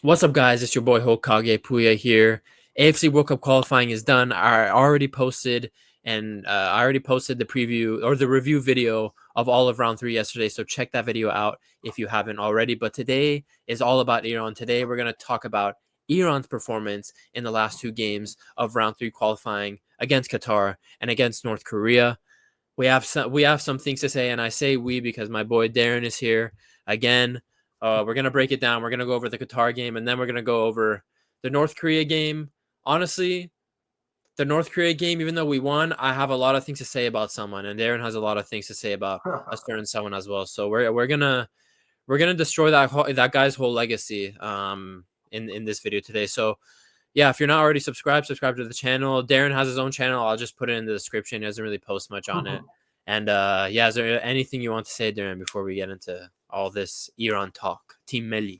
What's up, guys? It's your boy Hokage Puya here. AFC World Cup qualifying is done. I already posted the preview or the review video of all of round three yesterday. So check that video out if you haven't already. But today is all about Iran. Today we're gonna talk about Iran's performance in the last two games of round three qualifying against Qatar and against North Korea. We have some things to say, and I say we because my boy Darren is here again. We're gonna break it down. We're gonna go over the Qatar game, and then we're gonna go over the North Korea game. Honestly, the North Korea game, even though we won, I have a lot of things to say about someone, and Darren has a lot of things to say about a certain someone as well. So we're gonna destroy that guy's whole legacy in this video today. So yeah, if you're not already subscribe to the channel. Darren has his own channel. I'll just put it in the description. He doesn't really post much on it. And yeah, is there anything you want to say, Darren, before we get into all this Iran talk? Team Melli.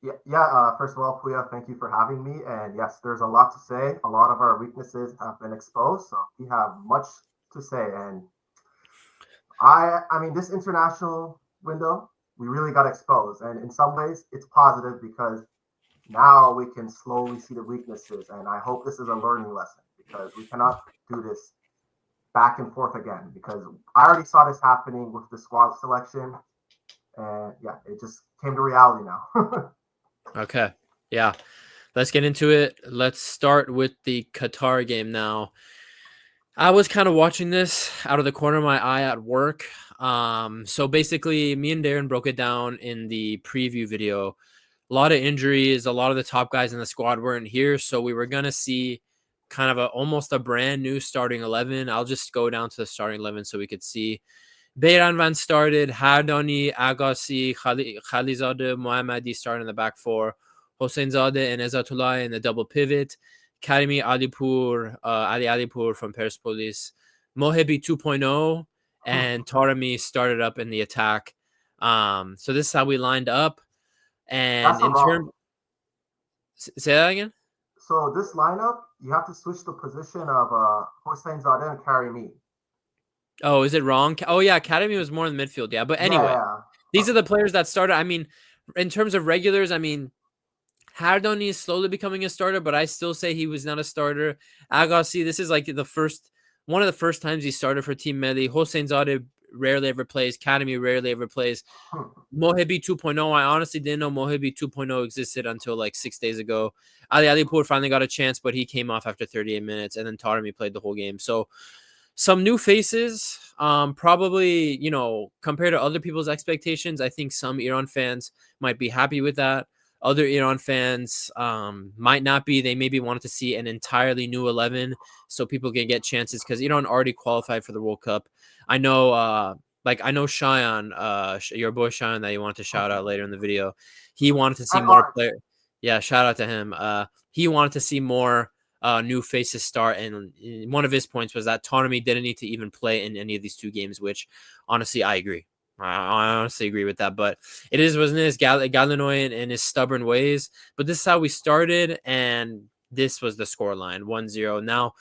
First of all, Puya, thank you for having me. And yes, there's a lot to say. A lot of our weaknesses have been exposed, so we have much to say. And I mean, this international window, we really got exposed. And in some ways, it's positive because now we can slowly see the weaknesses. And I hope this is a learning lesson because we cannot do this back and forth again. Because I already saw this happening with the squad selection, and yeah, it just came to reality now. Okay. Yeah. Let's get into it. Let's start with the Qatar game now. I was kind of watching this out of the corner of my eye at work. So basically, me and Darren broke it down in the preview video. A lot of injuries. A lot of the top guys in the squad weren't here, so we were gonna see kind of almost a brand new starting 11. I'll just go down to the starting 11 so we could see. Beiranvand started, Hardani, Agassi, Khalizadeh, Mohammadi started in the back four, Hosseinzadeh and Ezatullah in the double pivot, Karimi Alipur, Ali Alipur from Persepolis, Mohebi 2.0, and Taremi started up in the attack. So this is how we lined up. And in terms, say that again. So this lineup, you have to switch the position of Hosseinzadeh and Karimi. Oh, is it wrong? Oh, yeah, Academy was more in the midfield, yeah. But anyway, these are the players that started. I mean, in terms of regulars, I mean, Hardoni is slowly becoming a starter, but I still say he was not a starter. Agassi, this is like one of the first times he started for Team Melli. Hosseinzadeh rarely ever plays. Academy rarely ever plays. Mohebi 2.0, I honestly didn't know Mohebi 2.0 existed until like 6 days ago. Ali Alipur finally got a chance, but he came off after 38 minutes, and then Taremi played the whole game. So some new faces, probably, compared to other people's expectations, I think some Iran fans might be happy with that. Other Iran fans might not be. They maybe wanted to see an entirely new 11 so people can get chances because Iran already qualified for the World Cup. I know, Shayan, your boy Shayan that you wanted to shout out later in the video. He wanted to see more players. Yeah, shout out to him. He wanted to see more new faces start, and one of his points was that Taremi didn't need to even play in any of these two games, which honestly I agree. I honestly agree with that, but it is wasn't his Ghalenoei and his stubborn ways. But this is how we started, and this was the scoreline 1-0. Now,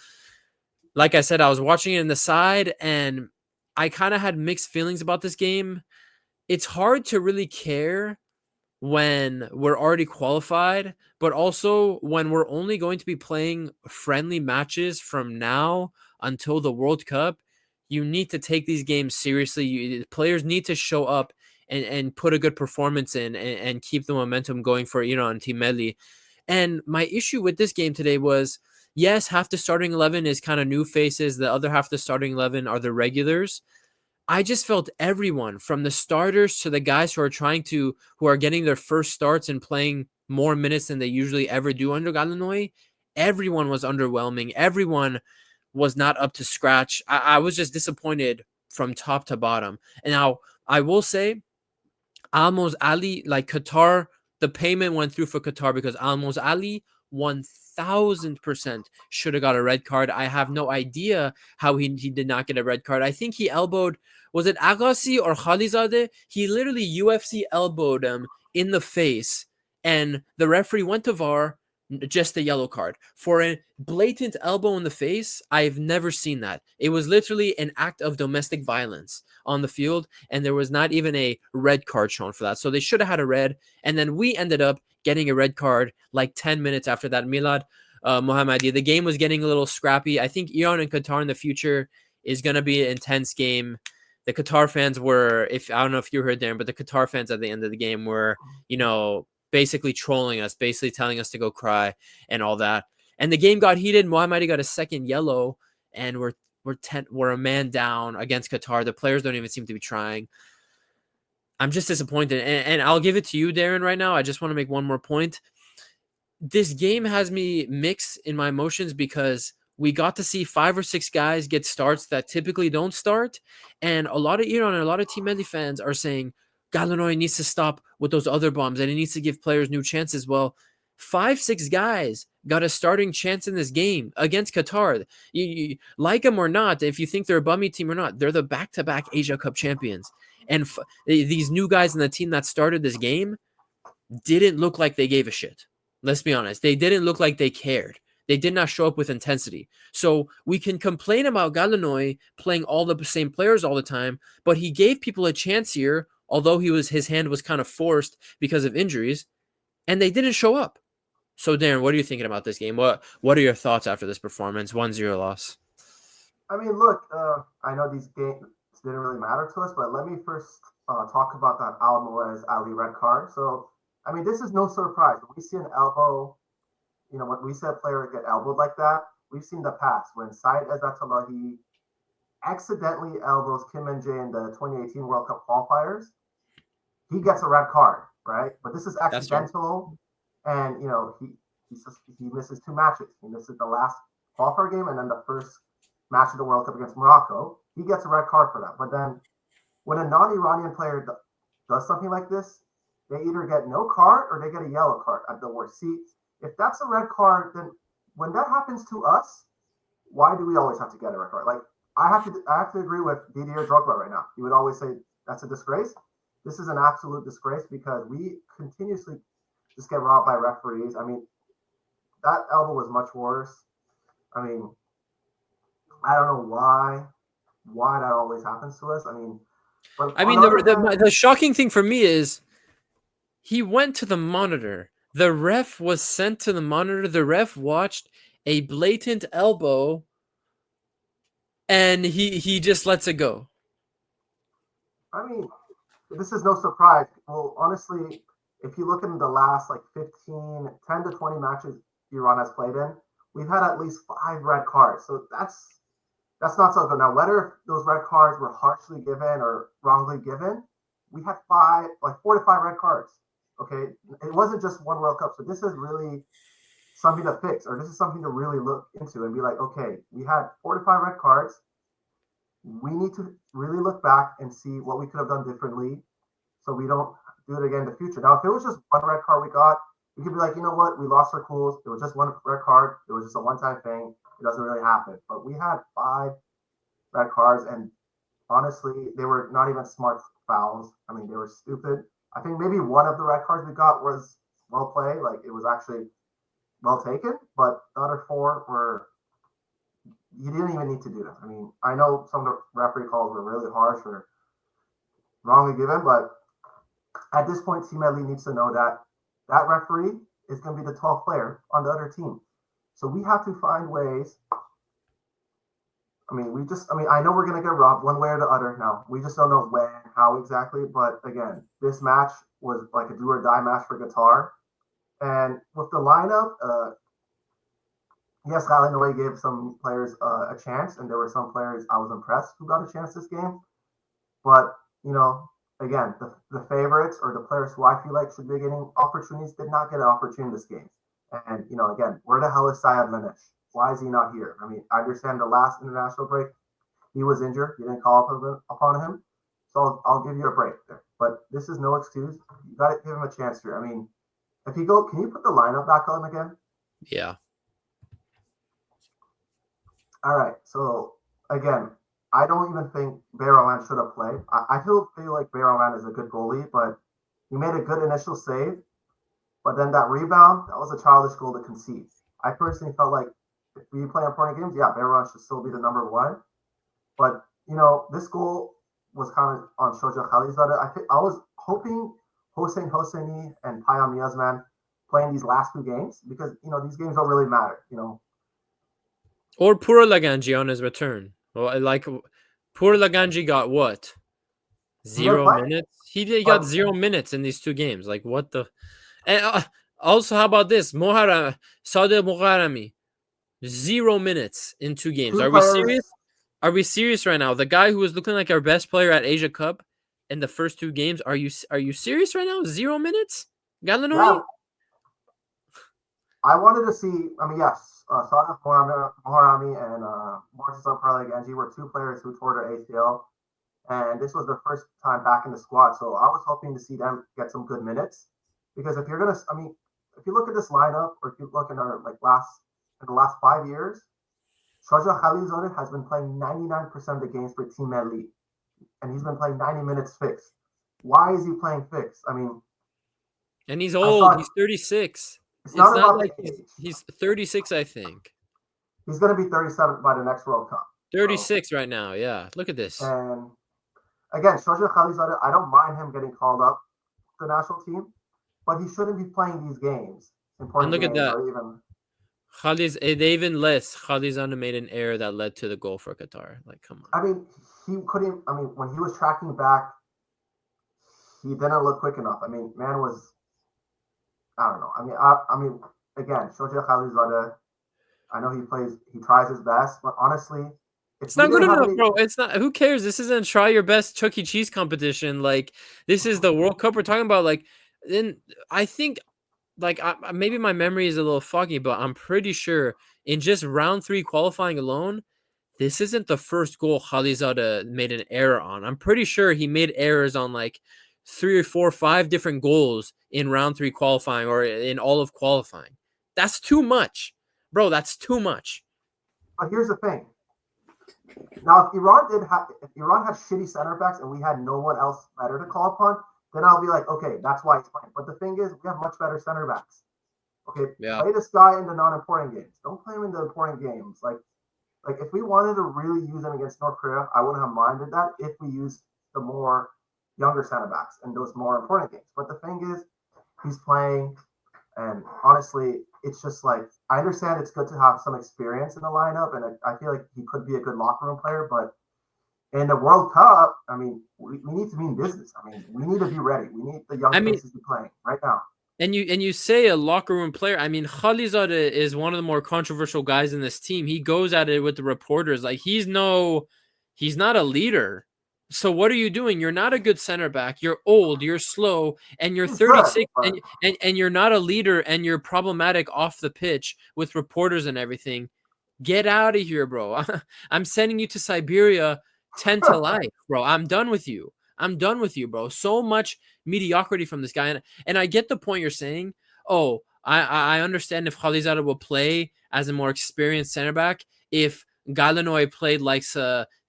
like I said, I was watching it in the side, and I kind of had mixed feelings about this game. It's hard to really care when we're already qualified, but also when we're only going to be playing friendly matches from now until the World Cup. You need to take these games seriously. Players need to show up and put a good performance in and keep the momentum going for Iran Team Melli. And my issue with this game today was, yes, half the starting 11 is kind of new faces. The other half of the starting 11 are the regulars. I just felt everyone from the starters to the guys who are getting their first starts and playing more minutes than they usually ever do under Ghalenoei, everyone was underwhelming. Everyone was not up to scratch. I was just disappointed from top to bottom. And now I will say, Almoz Ali, like Qatar, the payment went through for Qatar because Almoz Ali 1000% should have got a red card. I have no idea how he did not get a red card. I think he elbowed, was it Agassi or Khalizadeh? He literally UFC elbowed him in the face, and the referee went to VAR, just a yellow card. For a blatant elbow in the face, I've never seen that. It was literally an act of domestic violence on the field, and there was not even a red card shown for that. So they should have had a red, and then we ended up getting a red card like 10 minutes after that. Milad Mohammadi, the game was getting a little scrappy. I think Iran and Qatar in the future is going to be an intense game. The Qatar fans were, if I don't know if you heard Darren, but the Qatar fans at the end of the game were, basically trolling us, basically telling us to go cry and all that. And the game got heated. Mohammadi got a second yellow, and we're a man down against Qatar. The players don't even seem to be trying. I'm just disappointed. And I'll give it to you, Darren, right now. I just want to make one more point. This game has me mixed in my emotions because we got to see 5 or 6 guys get starts that typically don't start. And a lot of Iran and a lot of Team Mehdi fans are saying, Ghalenoei needs to stop with those other bombs and he needs to give players new chances. Well, 5, 6 guys got a starting chance in this game against Qatar. You like them or not, if you think they're a bummy team or not, they're the back-to-back Asia Cup champions. And these new guys in the team that started this game didn't look like they gave a shit. Let's be honest. They didn't look like they cared. They did not show up with intensity. So we can complain about Ghalenoei playing all the same players all the time, but he gave people a chance here, although his hand was kind of forced because of injuries, and they didn't show up. So Darren, what are you thinking about this game? What are your thoughts after this performance? 1-0 loss. I mean, look, I know these games didn't really matter to us, but let me first talk about that Al Moez Ali red card. So, I mean, this is no surprise. When we see an elbow, when we see a player get elbowed like that, we've seen the past. When Saeed Ezzatullahi accidentally elbows Kim Min-jae in the 2018 World Cup qualifiers, he gets a red card, right? But this is accidental, and he misses 2 matches. He misses the last qualifier game and then the first match of the World Cup against Morocco. He gets a red card for that. But then when a non-Iranian player does something like this, they either get no card or they get a yellow card at the worst. See, if that's a red card, then when that happens to us, why do we always have to get a red card? Like, I have to agree with Didier Drogba right now. He would always say that's a disgrace. This is an absolute disgrace because we continuously just get robbed by referees. I mean, that elbow was much worse. I mean, I don't know why that always happens to us. I mean, the shocking thing for me is he went to the monitor. The ref was sent to the monitor. The ref watched a blatant elbow, and he just lets it go. I mean, this is no surprise. Well, honestly, if you look in the last 10 to 20 matches Iran has played in, we've had at least 5 red cards. So that's not so good. Now, whether those red cards were harshly given or wrongly given, we had 4 to 5 red cards. Okay, it wasn't just one World Cup. So this is really something to fix, or this is something to really look into and be like, okay, we had 4 to 5 red cards. We need to really look back and see what we could have done differently so we don't do it again in the future. Now, if it was just one red card we got, we could be like, you know what, we lost our cools. It was just one red card. It was just a one-time thing. It doesn't really happen. But we had 5 red cards, and honestly, they were not even smart fouls. I mean, they were stupid. I think maybe one of the red cards we got was well played. Like, it was actually well taken, but the other 4 were, you didn't even need to do that. I mean, I know some of the referee calls were really harsh or wrongly given, but at this point, Team Mehdi needs to know that that referee is going to be the 12th player on the other team. So we have to find ways. I know we're going to get robbed one way or the other now. We just don't know when, how exactly. But again, this match was like a do or die match for Qatar. And with the lineup, yes, Ghalenoei gave some players a chance, and there were some players I was impressed who got a chance this game. But, again, the favorites or the players who I feel like should be getting opportunities did not get an opportunity this game. And, again, where the hell is Sayed Lenish? Why is he not here? I mean, I understand the last international break, he was injured. You didn't call upon him. So I'll give you a break there. But this is no excuse. You got to give him a chance here. I mean, if you go, can you put the lineup back on again? Yeah. All right. So, again, I don't even think Bayram should have played. I feel like Bayram is a good goalie, but he made a good initial save. But then that rebound, that was a childish goal to concede. I personally felt like if we play important games, yeah, Bayern should still be the number one. But this goal was kind of on Shoja Khalizadeh. I was hoping Hossein Hosseini and Payam Yazman playing these last two games because these games don't really matter. Or Pura Laganji on his return. Well, like Pura Laganji got what? He didn't 0 play, minutes. He got but 0 minutes in these two games. Like what the? And also, how about this? Sadeh Moharami, 0 minutes in two games. two Are we serious? players. Are we serious right now? The guy who was looking like our best player at Asia Cup in the first two games. Are you serious right now? 0 minutes, Ghalenoei? Yeah, I wanted to see. I mean, yes, Sadeh Moharami and Mortaza Paraleganji were two players who tore their ACL, and this was their first time back in the squad. So I was hoping to see them get some good minutes because if you're gonna, I mean, if you look at this lineup or if you look in our in the last 5 years, Shoja Khalizadeh has been playing 99% of the games for Team Elite, and he's been playing 90 minutes fixed. Why is he playing fixed? I mean, And he's I old. saw He's 36. it's It's not not about like the age. he's 36, I think. He's going to be 37 by the next World Cup. 36 right now. Yeah. Look at this. And again, Shoja Khalizadeh, I don't mind him getting called up to the national team, but he shouldn't be playing these games, And important look at games, that. or even. Even less. Khalizadeh made an error that led to the goal for Qatar. Like, come on. I mean, he couldn't. I mean, when he was tracking back, he didn't look quick enough. I mean, man was. I don't know. I mean, again, Shoja Khalizadeh. I know he tries his best, but honestly, if It's we not good didn't have enough, any, bro. It's not. Who cares? This isn't try your best Chuck E. Cheese competition. Like, this is the World Cup we're talking about. Like, then I think, like, maybe my memory is a little foggy, but I'm pretty sure in just round 3 qualifying alone, this isn't the first goal Khalizadeh made an error on. I'm pretty sure he made errors on like 3 or 4 or 5 different goals in round 3 qualifying or in all of qualifying. That's too much, bro. That's too much. but here's the thing. Now, if Iran had shitty center backs and we had no one else better to call upon, then I'll be like, okay, that's why he's playing. But the thing is, we have much better center backs. Okay, Yeah. play this guy in the non-important games. Don't play him in the important games. Like if we wanted to really use him against North Korea, I wouldn't have minded that if we used the more younger center backs in those more important games. But the thing is, he's playing, and honestly, it's just like I understand it's good to have some experience in the lineup, and I feel like he could be a good locker room player. But in the World Cup, I mean, we need to be in business. I mean, we need to be ready. We need the young faces to be playing right now. And you say a locker room player. I mean, Khalizadeh is one of the more controversial guys in this team. He goes at it with the reporters like he's not a leader. So what are you doing? You're not a good center back. You're old, you're slow, and you're He's 36 good, and you're not a leader and you're problematic off the pitch with reporters and everything. Get out of here, bro. I'm sending you to Siberia 10 to life, bro. I'm done with you. I'm done with you, bro. So much mediocrity from this guy. And I get the point you're saying. Oh, I understand if Khalizadeh will play as a more experienced center back. If Ghalenoei played like,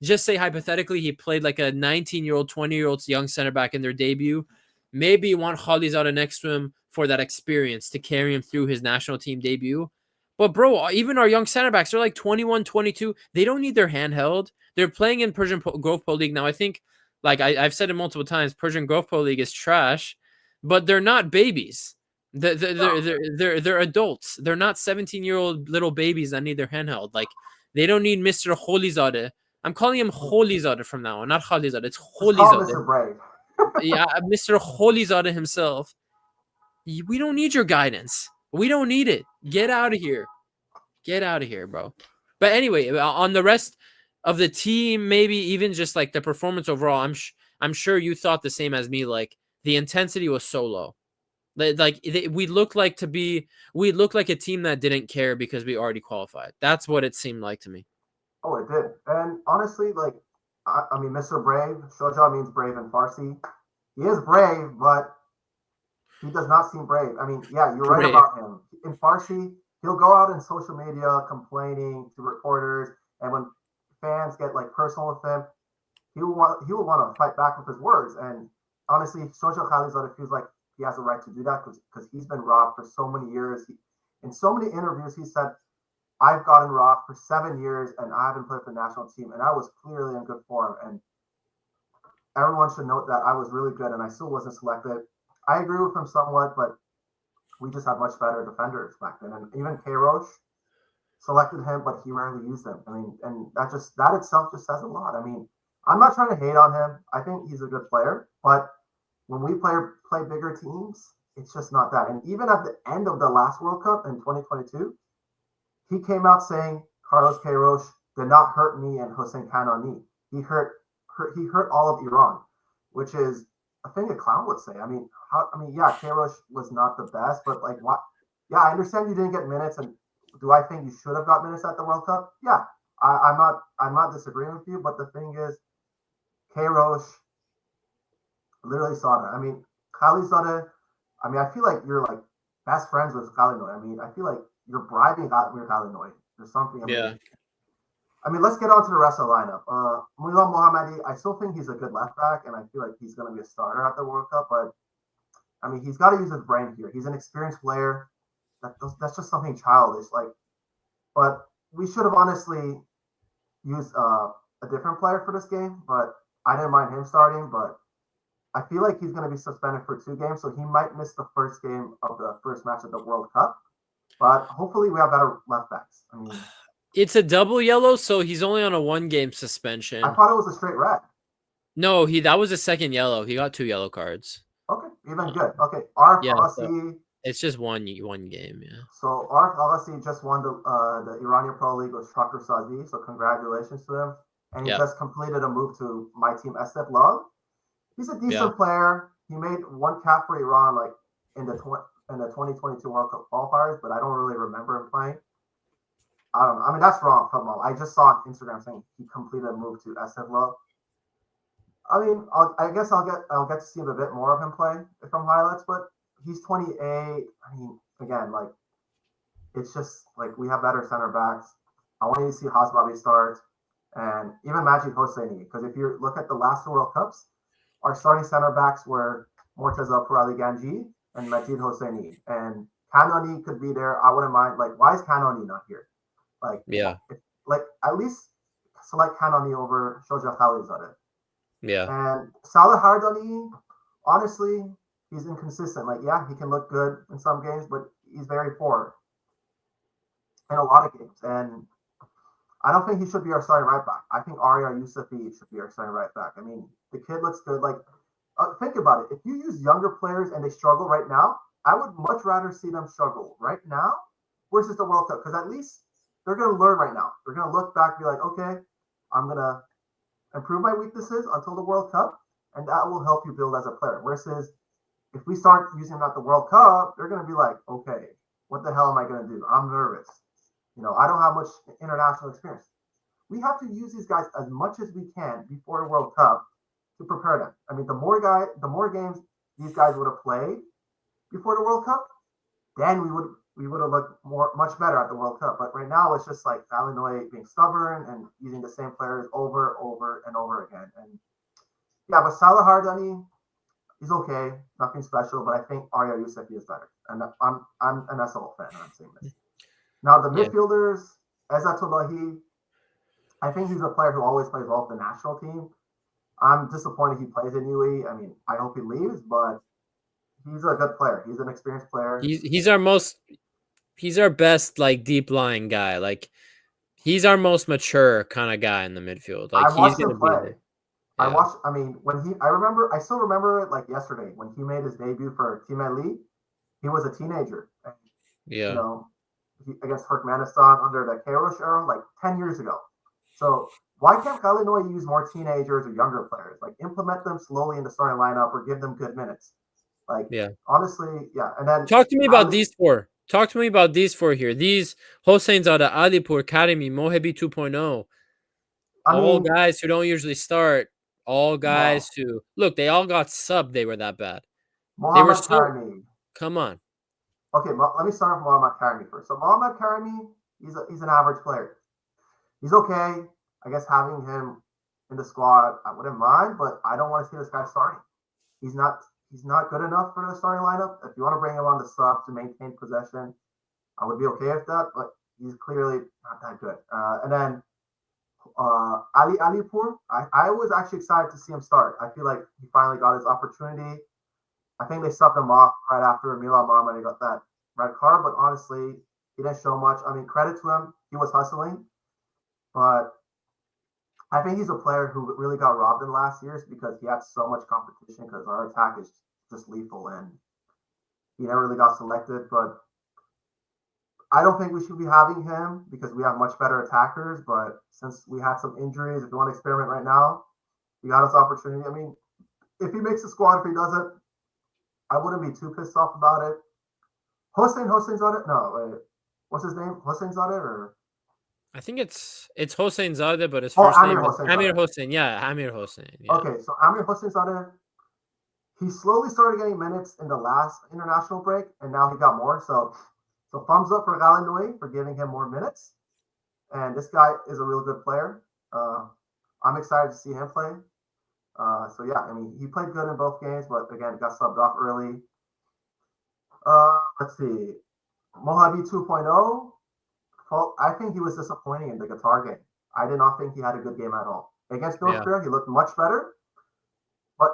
just say hypothetically, he played like a 19-year-old, 20-year-old young center back in their debut. Maybe you want Khalizadeh next to him for that experience to carry him through his national team debut. But, bro, even our young center backs, they're like 21, 22. They don't need their hand held. They're playing in Persian Growth Pro League. Now, I think, like I've said it multiple times, Persian Growth Pro League is trash, but they're not babies. They're adults. They're not 17-year-old little babies that need their hand held. Like, they don't need Mr. Kholizadeh. I'm calling him Kholizadeh from now on, not Khalizadeh. It's Kholizadeh. Mr. Brave. Yeah, Mr. Kholizadeh himself. We don't need your guidance. We don't need it. Get out of here. Get out of here, bro. But anyway, on the rest of the team, maybe even just like the performance overall, I'm sure you thought the same as me. Like the intensity was so low. We look like a team that didn't care because we already qualified. That's what it seemed like to me. Oh, it did. And honestly, like I mean, Mr. Brave, Shoja means brave in Farsi. He is brave, but he does not seem brave. I mean, yeah, you're right about him. In Farsi, he'll go out in social media complaining to reporters, and when fans get like personal with him, he will want to fight back with his words. And honestly, Social Khalizadeh feels like he has a right to do that because he's been robbed for so many years. In so many interviews, he said, I've gotten robbed for 7 years and I haven't played for the national team. And I was clearly in good form. And everyone should note that I was really good and I still wasn't selected. I agree with him somewhat, but we just had much better defenders back then. And even Queiroz selected him, but he rarely used him. I mean, and that itself just says a lot. I mean, I'm not trying to hate on him. I think he's a good player, but when we play bigger teams, it's just not that. And even at the end of the last World Cup in 2022, he came out saying Carlos Queiroz did not hurt me and Hossein Kanani. He hurt all of Iran, which is a thing a clown would say. I mean, yeah, Queiroz was not the best, but like, what? Yeah, I understand you didn't get minutes, and do I think you should have got minutes at the World Cup? Yeah, I'm not disagreeing with you, but the thing is, Queiroz literally saw that. I mean, Kali saw that. I mean, I feel like you're like best friends with Ghalenoei. I mean, I feel like you're bribing Amir Ghalenoei or something. I mean, let's get on to the rest of the lineup. Milan Mohammadi, I still think he's a good left back, and I feel like he's going to be a starter at the World Cup. But I mean, he's got to use his brain here. He's an experienced player. That's just something childish. Like, but we should have honestly used a different player for this game. But I didn't mind him starting. But I feel like he's going to be suspended for 2 games, so he might miss the first game of the first match of the World Cup. But hopefully, we have better left backs. I mean, it's a double yellow, so he's only on a 1-game suspension. I thought it was a straight red. No, that was a second yellow. He got 2 yellow cards. Okay, even good. Okay, Arif Agassi. It's just one game, yeah. So Arif Agassi just won the Iranian Pro League with Shakir Sazi, so congratulations to him. And he just completed a move to my team, SF Love. He's a decent player. He made 1 cap for Iran like in the 2022 World Cup qualifiers, but I don't really remember him playing. I don't know. I mean, that's wrong, football. I just saw on Instagram saying he completed a move to SF Love. I mean, I guess I'll get to see a bit more of him play from highlights, but he's 28. I mean, again, like, it's just like we have better center backs. I want to see Hasbabi start and even Majid Hosseini, because if you look at the last 2 World Cups, our starting center backs were Morteza Purali Ganji and Majid Hosseini, and Kanani could be there. I wouldn't mind. Like, why is Kanani not here? Like, like at least select Kanani over Shoja Khalizadeh. Yeah. And Salah Hardani, honestly, he's inconsistent. Like, yeah, he can look good in some games, but he's very poor in a lot of games. And I don't think he should be our starting right back. I think Arya Yousefi should be our starting right back. I mean, the kid looks good. Like, think about it. If you use younger players and they struggle right now, I would much rather see them struggle right now versus the World Cup, because at least they're going to learn right now. They're going to look back and be like, okay, I'm going to improve my weaknesses until the World Cup, and that will help you build as a player. Versus if we start using them at the World Cup, they're going to be like, okay, what the hell am I going to do? I'm nervous. You know, I don't have much international experience. We have to use these guys as much as we can before the World Cup to prepare them. I mean, the more games these guys would have played before the World Cup, then we would have looked much better at the World Cup. But right now, it's just like Ghalenoei being stubborn and using the same players over and over again. And yeah, but Salah Hardani, he's okay, nothing special. But I think Arya Yousefi is better, and I'm an SL fan. I'm saying this. Now the midfielders, Ezzatullahi, I think he's a player who always plays well with the national team. I'm disappointed he plays in UAE. I mean, I hope he leaves, but he's a good player. He's an experienced player. He's our best like deep lying guy. Like he's our most mature kind of guy in the midfield. Like he's gonna be there. Yeah. I mean, I still remember it like yesterday when he made his debut for Team Elite. He was a teenager. And, you know, against Turkmenistan under the Queiroz era, like 10 years ago. So why can't Ghalenoei use more teenagers or younger players? Like implement them slowly in the starting lineup or give them good minutes. Like, honestly, yeah. And then talk to me about these 4. Talk to me about these 4 here. These Hosseinzadeh, Alipur, Karimi, Mohebi 2.0. All guys who don't usually start. All guys who look, they all got subbed. They were that bad. Mohamed Karimi. Come on. Okay, let me start with Mohamed Karimi first. So Mohamed Karimi, he's an average player. He's okay. I guess having him in the squad, I wouldn't mind, but I don't want to see this guy starting. He's not he's not good enough for the starting lineup. If you want to bring him on the sub to maintain possession, I would be okay with that. But he's clearly not that good. And then Ali Alipur, I was actually excited to see him start. I feel like he finally got his opportunity. I think they subbed him off right after Milan Marmari got that red card, but honestly, he didn't show much. I mean, credit to him. He was hustling, but I think he's a player who really got robbed in last year's because he had so much competition because our attack is just lethal and he never really got selected. But I don't think we should be having him because we have much better attackers. But since we had some injuries, if you want to experiment right now, he got his opportunity. I mean, if he makes the squad, if he doesn't, I wouldn't be too pissed off about it. Hossein's on it? No, wait. What's his name? Hossein's on it or? I think it's Hossein Zadeh, but his first name is Amir Hossein. Yeah, Amir Hossein. Yeah. Okay, so Amir Hossein Zadeh, he slowly started getting minutes in the last international break, and now he got more. So thumbs up for Ghalenoei for giving him more minutes. And this guy is a real good player. I'm excited to see him play. So yeah, I mean, he played good in both games, but again, got subbed off early. Let's see. Mohabi 2.0. I think he was disappointing in the Qatar game. I did not think he had a good game at all. Against North Korea, he looked much better, but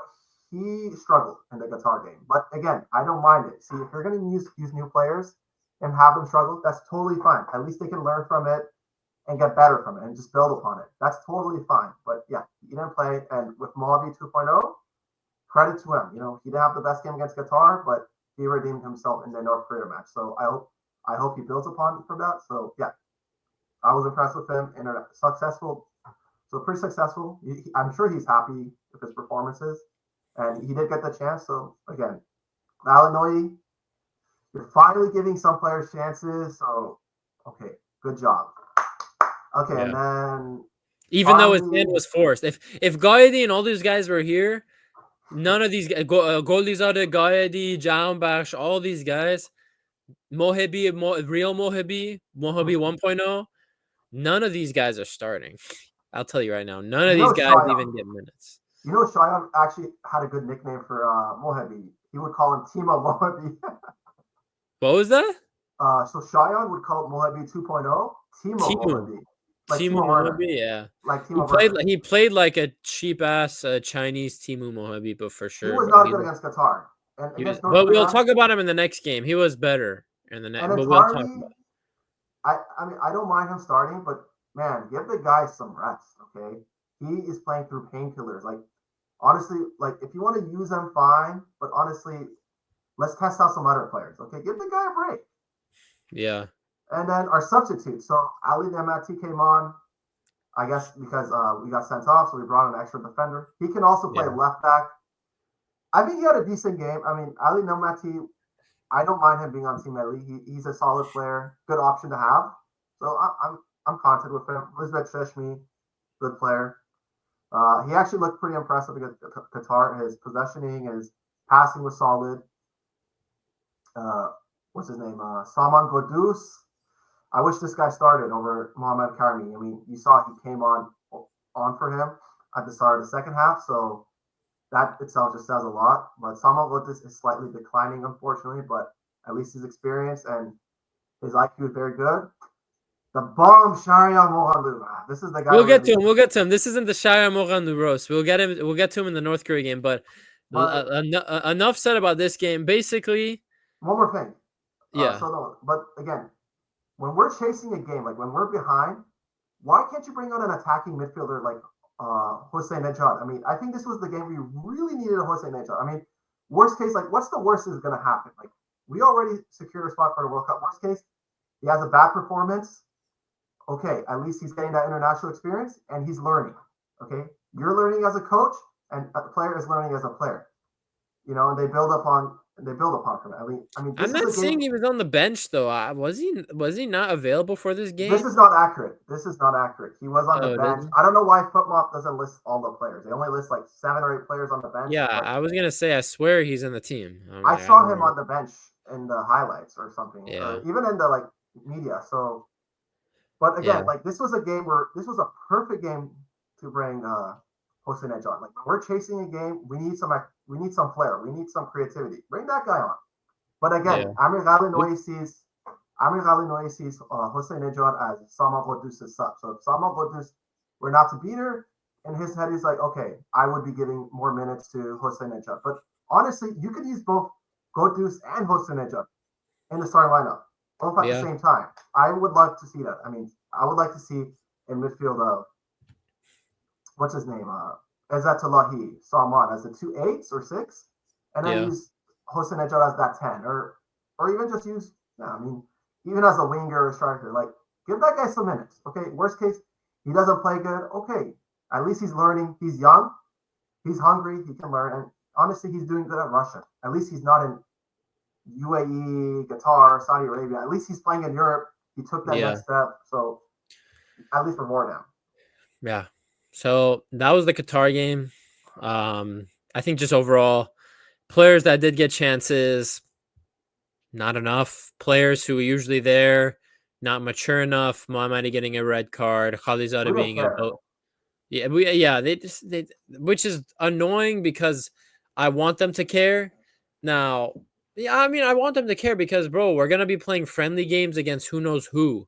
he struggled in the Qatar game. But again, I don't mind it. See, if you're going to use new players and have them struggle, that's totally fine. At least they can learn from it and get better from it and just build upon it. That's totally fine. But yeah, he didn't play. And with Moabi 2.0, credit to him. You know, he didn't have the best game against Qatar, but he redeemed himself in the North Korea match. So I hope he builds upon from that. So yeah, I was impressed with him and successful. So pretty successful. I'm sure he's happy with his performances, and he did get the chance. So again, Ghalenoei, you're finally giving some players chances. So okay, good job. Okay, and then even though his hand was forced, if Gaidi and all these guys were here, none of these Golizade, Gaidi, Jaunbach, all these guys. Mohebi, real Mohebi 1.0, none of these guys are starting. I'll tell you right now, none of these guys even get minutes. You know, Shayan actually had a good nickname for Mohebi. He would call him Timo Mohebi. What was that? So Shayan would call Mohebi 2.0 Timo Mohebi. Like Timo Mohebi, yeah. Like Timo he played like a cheap ass Chinese Timo Mohebi, but for sure. He was not good against Qatar. But we'll talk about him in the next game. He was better in the next. But we'll talk about it. I mean, I don't mind him starting, but man, give the guy some rest, okay? He is playing through painkillers. Like, honestly, like if you want to use him, fine. But honestly, let's test out some other players, okay? Give the guy a break. Yeah. And then our substitutes. So Ali Nemati came on, I guess because we got sent off, so we brought in an extra defender. He can also play left back. I think he had a decent game. I mean, Ali Nemati, I don't mind him being on Team Elite. He's a solid player, good option to have. So I'm content with him. Elizabeth Sheshmi, good player. He actually looked pretty impressive against Qatar. His possessioning, his passing was solid. What's his name? Salman Godus. I wish this guy started over Mohamed Karimi. I mean, you saw he came on for him at the start of the second half, so that itself just says a lot. But Salman Godus is slightly declining, unfortunately, but at least his experience and his IQ is very good. The bomb, Sharia Mohamed. This is the guy. We'll get to him. This isn't the Sharia Mohamed roast. We'll get to him in the North Korea game. But enough said about this game. Basically, one more thing. Yeah. But again, when we're chasing a game, like when we're behind, why can't you bring on an attacking midfielder like Hossein Nejad? I mean, I think this was the game we really needed a Hossein Nejad. I mean, worst case, like what's the worst is going to happen? Like we already secured a spot for the World Cup. Worst case, he has a bad performance. Okay, at least he's getting that international experience and he's learning. Okay, you're learning as a coach, and a player is learning as a player. You know, and they build upon him. I mean, I'm not saying he was on the bench though. Was he not available for this game? This is not accurate. He was on the bench. I don't know why FootMop doesn't list all the players. They only list like 7 or 8 players on the bench. Yeah, I was gonna say. I swear he's in the team. I saw him on the bench in the highlights or something, or even in the like media. So, but again, like this was a perfect game to bring Hossein Ejad. Like when we're chasing a game, we need some flair, we need some creativity. Bring that guy on. But again, Amir Ghalenoei sees Hossein Ejad as Sama Ghodus's sub. So if Sama Ghodus were not to beat her, in his head he's like, okay, I would be giving more minutes to Hossein Ejad. But honestly, you could use both Ghodus and Hossein Ejad in the starting lineup, both at the same time. I would love to see that. I mean, I would like to see in midfield of what's his name? Ezzatullahi Salman as the 2 8s or 6, and then use Hossein Ejad as that 10, or even just use, I mean, even as a winger or striker. Like, give that guy some minutes. Okay, worst case, he doesn't play good. Okay, at least he's learning. He's young. He's hungry. He can learn. And honestly, he's doing good at Russia. At least he's not in UAE, Qatar, Saudi Arabia. At least he's playing in Europe. He took that next step. So at least reward him. Yeah. So that was the Qatar game. I think just overall, players that did get chances, not enough. Players who were usually there, not mature enough. Mohammadi getting a red card. Khalizada being a they which is annoying because I want them to care. Now, I mean, I want them to care because, bro, we're gonna be playing friendly games against who knows who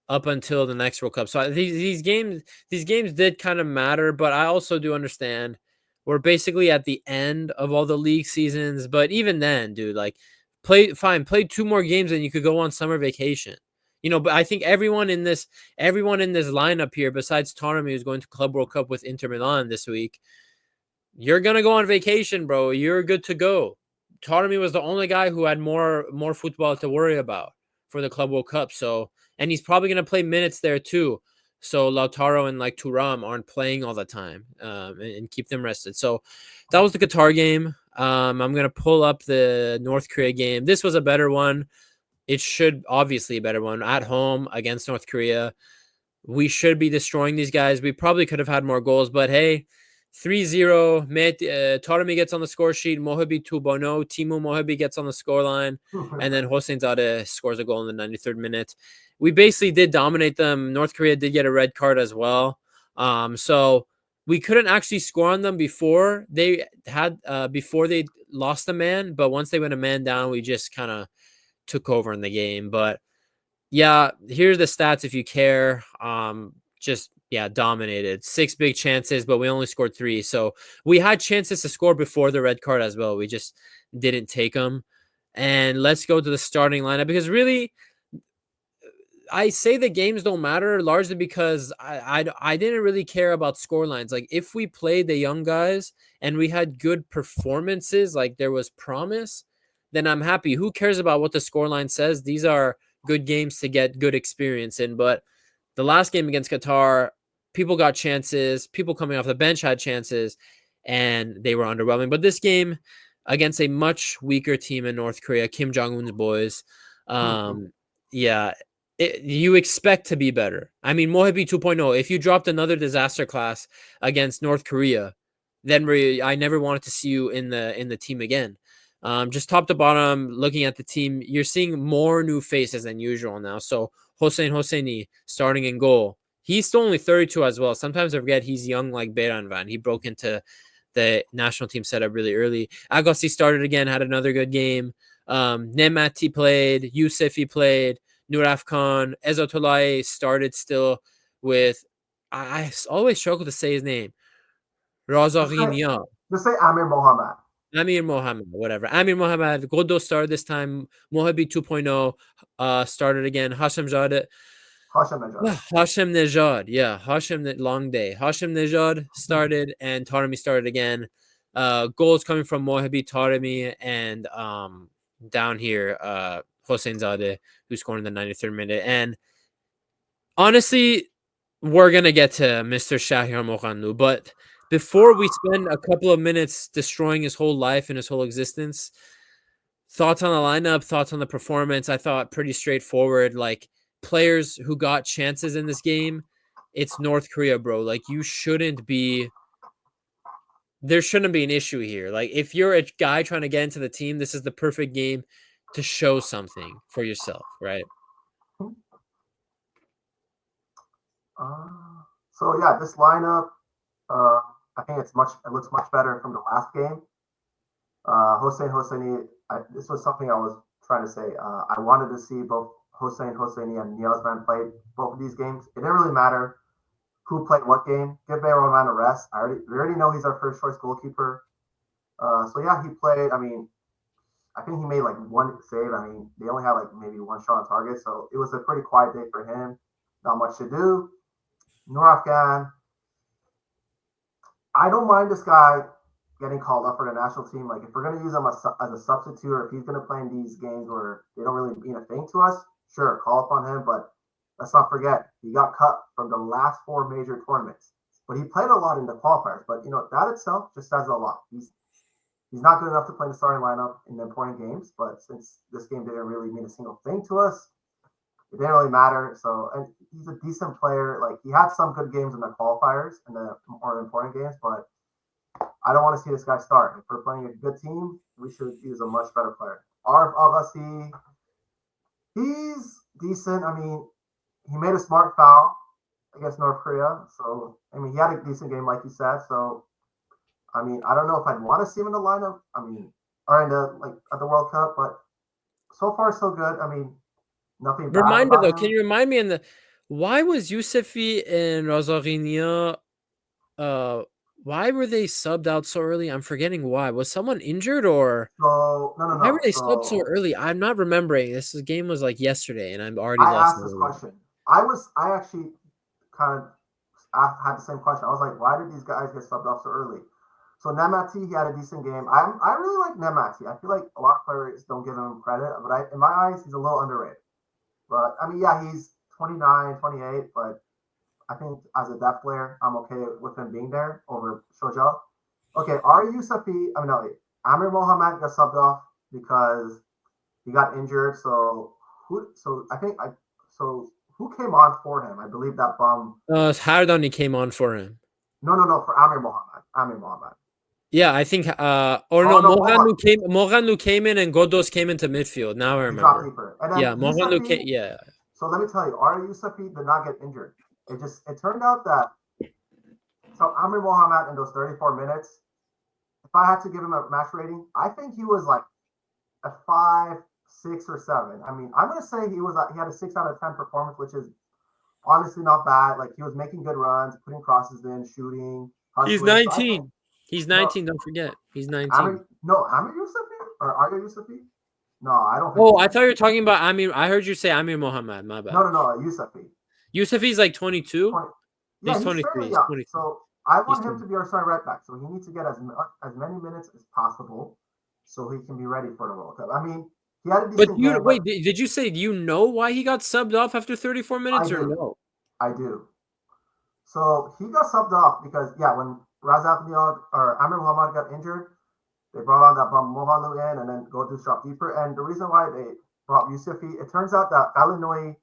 up until the next World Cup. So these games did kind of matter, but I also do understand we're basically at the end of all the league seasons. But even then, dude, like play 2 more games and you could go on summer vacation. But I think everyone in this lineup here, besides Taremi, who's going to Club World Cup with Inter Milan this week, you're gonna go on vacation, bro. You're good to go. Taremi was the only guy who had more football to worry about for the Club World Cup. So, and he's probably gonna play minutes there too. So Lautaro and like Thuram aren't playing all the time, and keep them rested. So that was the Qatar game. I'm gonna pull up the North Korea game. This was a better one. It should obviously a better one at home against North Korea. We should be destroying these guys. We probably could have had more goals, but hey, 3-0. Taremi gets on the score sheet. Mohabi 2-0. Timo Mohabi gets on the scoreline. And then Hossein Zadeh scores a goal in the 93rd minute. We basically did dominate them. North Korea did get a red card as well. So we couldn't actually score on them before they lost a man. But once they went a man down, we just kind of took over in the game. But yeah, here's the stats if you care. Dominated. 6 big chances, but we only scored 3. So we had chances to score before the red card as well. We just didn't take them. And let's go to the starting lineup, because really, I say the games don't matter largely because I didn't really care about score lines. Like if we played the young guys and we had good performances, like there was promise, then I'm happy. Who cares about what the scoreline says? These are good games to get good experience in. But the last game against Qatar, people got chances. People coming off the bench had chances, and they were underwhelming. But this game against a much weaker team in North Korea, Kim Jong-un's boys, you expect to be better. I mean, Mohabi 2.0, if you dropped another disaster class against North Korea, then I never wanted to see you in the team again. Just top to bottom, looking at the team, you're seeing more new faces than usual now. So Hossein Hosseini starting in goal. He's still only 32 as well. Sometimes I forget he's young like Beranvan. He broke into the national team setup really early. Agassi started again, had another good game. Nemati played. Yousefi played. Nuraf Khan. Ezzatullahi started still with, I always struggle to say his name. Razaghinia. Just say Amir Mohammed. Amir Mohammed, whatever. Amir Mohammed. Godo started this time. Mohabi 2.0 started again. Hashem Nejad. Yeah. Long day. Hashem Nejad started, and Taremi started again. Goals coming from Mohabi, Taremi, and down here, Hossein Zadeh, who scored in the 93rd minute. And honestly, we're going to get to Mr. Shahir Moghanu, but before we spend a couple of minutes destroying his whole life and his whole existence, thoughts on the lineup, thoughts on the performance. I thought pretty straightforward. Like players who got chances in this game, it's North Korea, bro. Like there shouldn't be an issue here. Like if you're a guy trying to get into the team, this is the perfect game to show something for yourself, right? So yeah, this lineup, I think it looks much better from the last game. Hossein Hosseini, this was something I was trying to say. I wanted to see both Hossein Hosseini and Nielsman play both of these games. It didn't really matter who played what game. Give Bayroman a rest. We already know he's our first choice goalkeeper. So yeah, he played. I mean, I think he made like one save. I mean, they only had like maybe one shot on target, so it was a pretty quiet day for him. Not much to do. Noor Afghan, I don't mind this guy getting called up for the national team. Like, if we're going to use him as a substitute, or if he's going to play in these games where they don't really mean a thing to us, sure, call up on him. But let's not forget, he got cut from the last 4 major tournaments. But he played a lot in the qualifiers. But, that itself just says a lot. He's not good enough to play in the starting lineup in the important games. But since this game didn't really mean a single thing to us, it didn't really matter. So, and he's a decent player. Like, he had some good games in the qualifiers and the more important games, but I don't want to see this guy start. If we're playing a good team, we should use a much better player. Arif Agassi, he's decent. I mean, he made a smart foul against North Korea. So, I mean, he had a decent game, like you said. So, I mean, I don't know if I'd want to see him in the lineup. I mean, or in at the World Cup, but so far so good. I mean, nothing bad Reminder about though, him. can you remind me why was Yousefi and Razarinia why were they subbed out so early? I'm forgetting why. Was someone injured or No. why were they subbed so early? I'm not remembering. This game was like yesterday and I'm already I lost. asked this question. I actually kind of had the same question. I was like, why did these guys get subbed off so early? So Nemati, he had a decent game. I really like Nemati. I feel like a lot of players don't give him credit, but in my eyes, he's a little underrated. But I mean, yeah, he's 29, 28, but I think as a depth player, I'm okay with him being there over Shoja. Okay, Ari Yusufi, Amir Mohammed got subbed off because he got injured. So who came on for him? I believe that bum. Hardani came on for him. No, for Amir Mohammed. Yeah, I think Moranu came in and Godos came into midfield. Now I remember. Yeah, Moranu came. Yeah. So let me tell you, Ari Yusufi did not get injured. It turned out that Amir Mohammed in those 34 minutes, if I had to give him a match rating, I think he was like a 5, 6, or 7. I mean, I'm gonna say he had a 6 out of 10 performance, which is honestly not bad. Like, he was making good runs, putting crosses in, shooting. He's 19. He's 19. Don't forget, he's 19. Amir Yusufi or Arya Yusufi? No, I don't. I thought you were talking about Amir. I heard you say Amir Mohammed. My bad. No, Yusufi. Yusufi's like 22. Yeah, he's 23. He's 23. So I want him to be our starting right back. So he needs to get as many minutes as possible, so he can be ready for the World Cup. I mean, he had a decent game. Wait, did you say you know why he got subbed off after 34 minutes or no? I do. So he got subbed off because when Razak Niog or Amir Mohammed got injured, they brought on that bum Mohalu in and then go to drop deeper. And the reason why they brought Yusufi, it turns out that Ghalenoei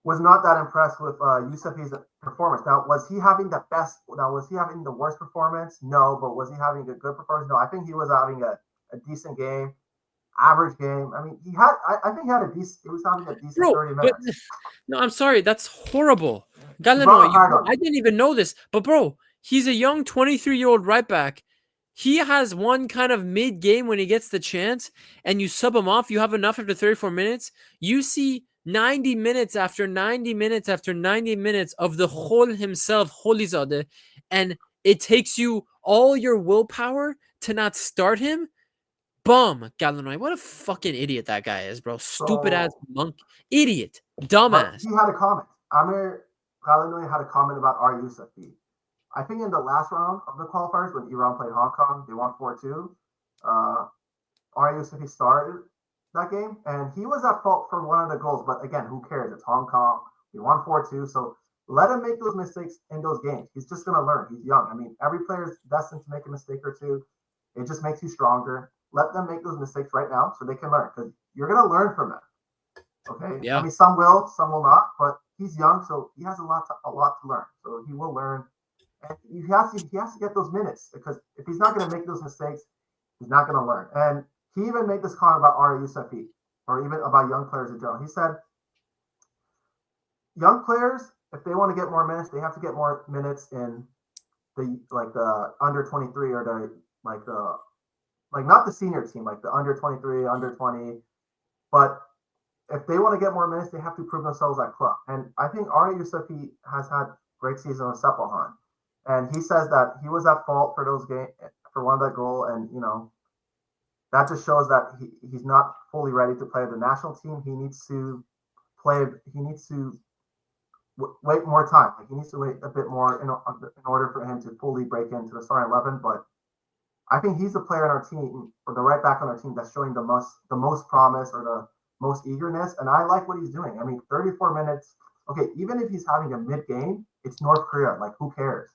was not that impressed with Yusufi's performance. Now, was he having the best? Now, was he having the worst performance? No, but was he having a good performance? No, I think he was having a decent game, average game. I mean, I think he had a decent. He was having a decent 30 minutes. No, I'm sorry, that's horrible. Ghalenoei, I didn't even know this, but bro, he's a young 23-year-old right back. He has one kind of mid-game when he gets the chance, and you sub him off. You have enough after 34 minutes. You see 90 minutes after 90 minutes after 90 minutes of the Khol himself, Kholizadeh, and it takes you all your willpower to not start him. Bum, Ghalenoei. What a fucking idiot that guy is, bro. Stupid ass monk. Idiot. Dumbass. He had a comment. Amir Ghalenoei had a comment about our Yusufi. I think in the last round of the qualifiers, when Iran played Hong Kong, they won 4-2. Ari Yusufi started that game, and he was at fault for one of the goals. But again, who cares? It's Hong Kong. We won 4-2. So let him make those mistakes in those games. He's just going to learn. He's young. I mean, every player is destined to make a mistake or two. It just makes you stronger. Let them make those mistakes right now so they can learn, because you're going to learn from them. Okay? Yeah. I mean, some will not, but he's young, so he has a lot to learn. So he will learn. And he has to get those minutes, because if he's not going to make those mistakes, he's not going to learn. And he even made this comment about Ari Yusufi, or even about young players in general. He said, young players, if they want to get more minutes, they have to get more minutes in the under 23 or the not the senior team, like the under 23, under 20. But if they want to get more minutes, they have to prove themselves at club. And I think Arne Yusufi has had great season with Sepahan. And he says that he was at fault for those games, for one of that goal. And, that just shows that he's not fully ready to play the national team. He needs to wait more time. Like, he needs to wait a bit more in order for him to fully break into the starting 11. But I think he's the player on our team, or the right back on our team, that's showing the most promise or the most eagerness. And I like what he's doing. I mean, 34 minutes. Okay, even if he's having a mid-game, it's North Korea. Like, who cares?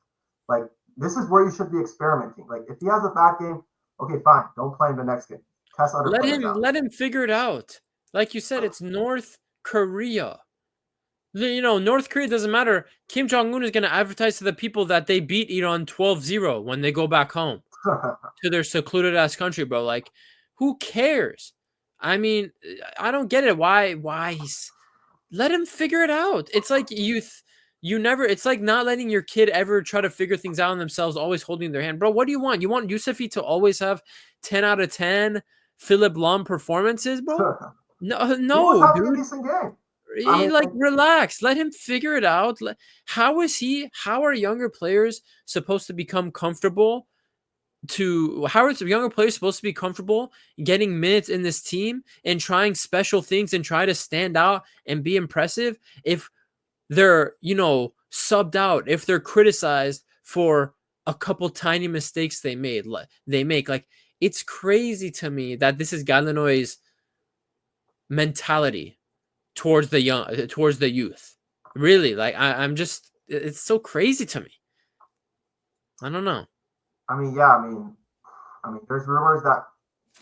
Like, this is where you should be experimenting. Like, if he has a bad game, okay, fine. Don't play him the next game. Test other players out. Let him figure it out. Like you said, it's North Korea. North Korea doesn't matter. Kim Jong-un is going to advertise to the people that they beat Iran 12-0 when they go back home to their secluded ass country, bro. Like, who cares? I mean, I don't get it. Why he's let him figure it out. It's like it's like not letting your kid ever try to figure things out on themselves, always holding their hand. Bro, what do you want? You want Yusufi to always have 10 out of 10 Philip Lahm performances, bro? No, he was having dude. a decent game. Relax. Let him figure it out. How are younger players supposed to become comfortable how are younger players supposed to be comfortable getting minutes in this team and trying special things and try to stand out and be impressive if they're, subbed out, if they're criticized for a couple tiny mistakes they make? Like, it's crazy to me that this is Ghalenoei's mentality towards the youth. Really, like, I'm just, it's so crazy to me. I don't know. I mean, there's rumors that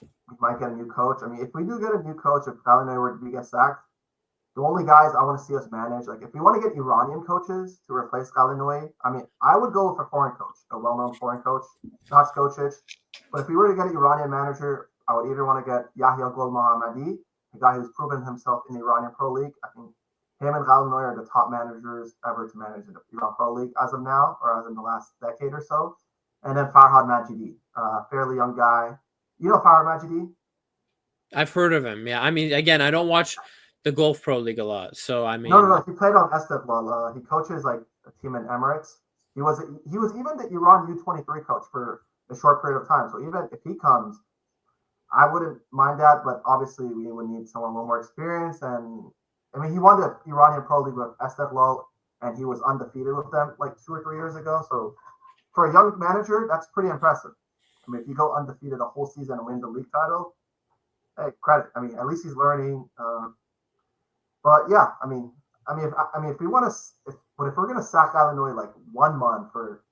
we might get a new coach. I mean, if we do get a new coach, if Ghalenoei were to get sacked, the only guys I want to see us manage, like, if we want to get Iranian coaches to replace Ghalenoei, I mean, I would go with a foreign coach, a well-known foreign coach, not Skocic. But if we were to get an Iranian manager, I would either want to get Yahya Gul Mohammadi, a guy who's proven himself in the Iranian Pro League. I think him and Ghalenoei are the top managers ever to manage the Iran Pro League as of now, or as in the last decade or so. And then Farhad Majidi, fairly young guy. You know Farhad Majidi? I've heard of him. Yeah, I mean, again, I don't watch the Gulf Pro League a lot, so I mean. No. He played on Esteghlal. He coaches like a team in Emirates. He was even the Iran U23 coach for a short period of time. So even if he comes, I wouldn't mind that. But obviously, we would need someone a little more experienced. And I mean, he won the Iranian Pro League with Esteghlal, and he was undefeated with them like 2 or 3 years ago. So for a young manager, that's pretty impressive. I mean, if you go undefeated a whole season and win the league title, hey, credit. I mean, at least he's learning. But yeah, if we want to, if we're gonna sack Ghalenoei like 1 month or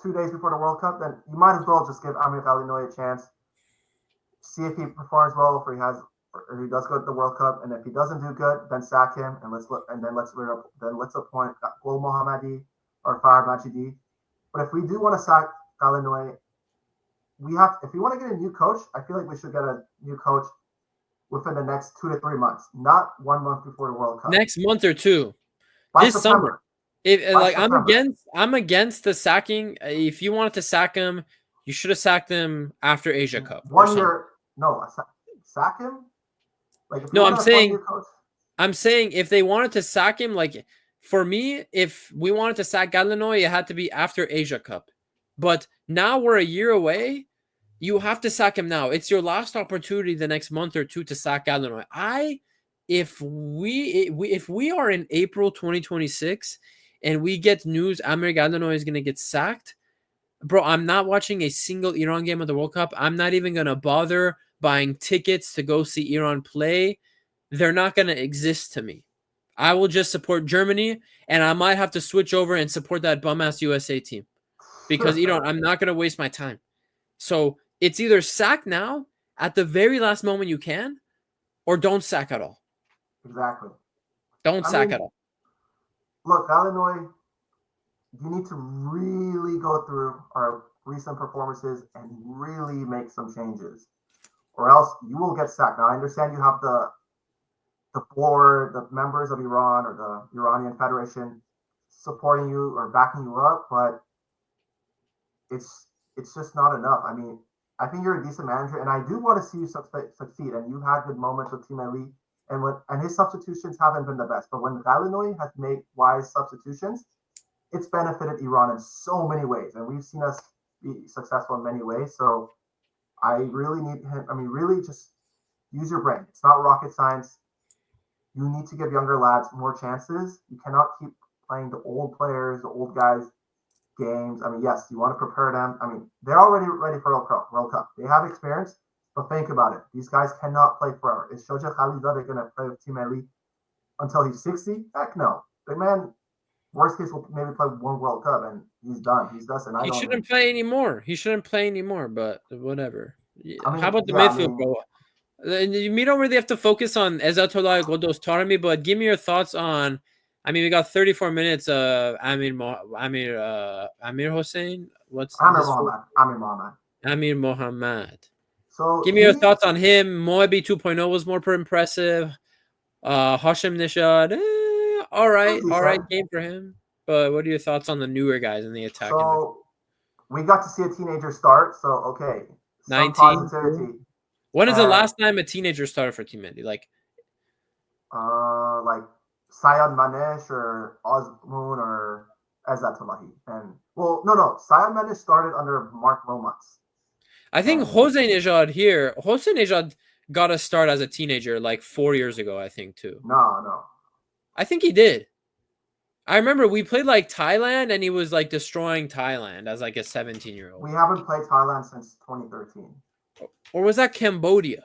2 days before the World Cup, then you might as well just give Amir Ghalenoei a chance, see if he performs well, or he does go to the World Cup, and if he doesn't do good, then sack him, and let's appoint Gul Mohammadi or Farhad Majidi. But if we do want to sack Ghalenoei, if we want to get a new coach, I feel like we should get a new coach within the next 2 to 3 months, not 1 month before the World Cup. Next month or two. By this September. Summer. I'm against the sacking. If you wanted to sack him, you should have sacked him after Asia Cup. 1 year. No, sack him. Like, if I'm saying if they wanted to sack him, like, for me, if we wanted to sack Ghalenoei, it had to be after Asia Cup. But now we're a year away. You have to sack him now. It's your last opportunity the next month or two to sack Ghalenoei. If we are in April 2026 and we get news Amir Ghalenoei is going to get sacked, bro, I'm not watching a single Iran game of the World Cup. I'm not even going to bother buying tickets to go see Iran play. They're not going to exist to me. I will just support Germany, and I might have to switch over and support that bum-ass USA team because I'm not going to waste my time. So it's either sack now at the very last moment you can, or don't sack at all. Exactly. Don't sack at all. Look, Ghalenoei, you need to really go through our recent performances and really make some changes, or else you will get sacked. Now, I understand you have the board, the members of Iran or the Iranian Federation supporting you or backing you up, but it's just not enough. I mean, I think you're a decent manager, and I do want to see you succeed. And you had good moments with Team Elite, and his substitutions haven't been the best. But when Ghalenoei has made wise substitutions, it's benefited Iran in so many ways, and we've seen us be successful in many ways. So I really need him. I mean, really just use your brain. It's not rocket science. You need to give younger lads more chances. You cannot keep playing the old players, the old guys games. I mean, yes, you want to prepare them. I mean, they're already ready for World Cup. They have experience, but think about it. These guys cannot play forever. Is Shoja Khalilzadeh going to play with Team Elite until he's 60? Heck no. The man, worst case, will maybe play one World Cup and he's done. He's done. And he shouldn't play anymore. He shouldn't play anymore, but whatever. I mean, how about the midfield, bro? You don't really have to focus on Ezatollah Godos Taremi, but give me your thoughts on. I mean, we got 34 minutes of Amir Hossein. What's Amir Mohammed. So give me your thoughts on him. Moebi 2.0 was more impressive. Hashim Nishad, all right game for him. But what are your thoughts on the newer guys in the attack? So we got to see a teenager start. So okay, 19. When is the last time a teenager started for Team Indy? Like Sayed Manesh or Osmoon or Ezatolahi. And no. Sayed Manesh started under Mark Lomax. I think Hossein Nejad got a start as a teenager like 4 years ago, I think, too. No. I think he did. I remember we played like Thailand and he was like destroying Thailand as like a 17-year-old. We haven't played Thailand since 2013. Or was that Cambodia?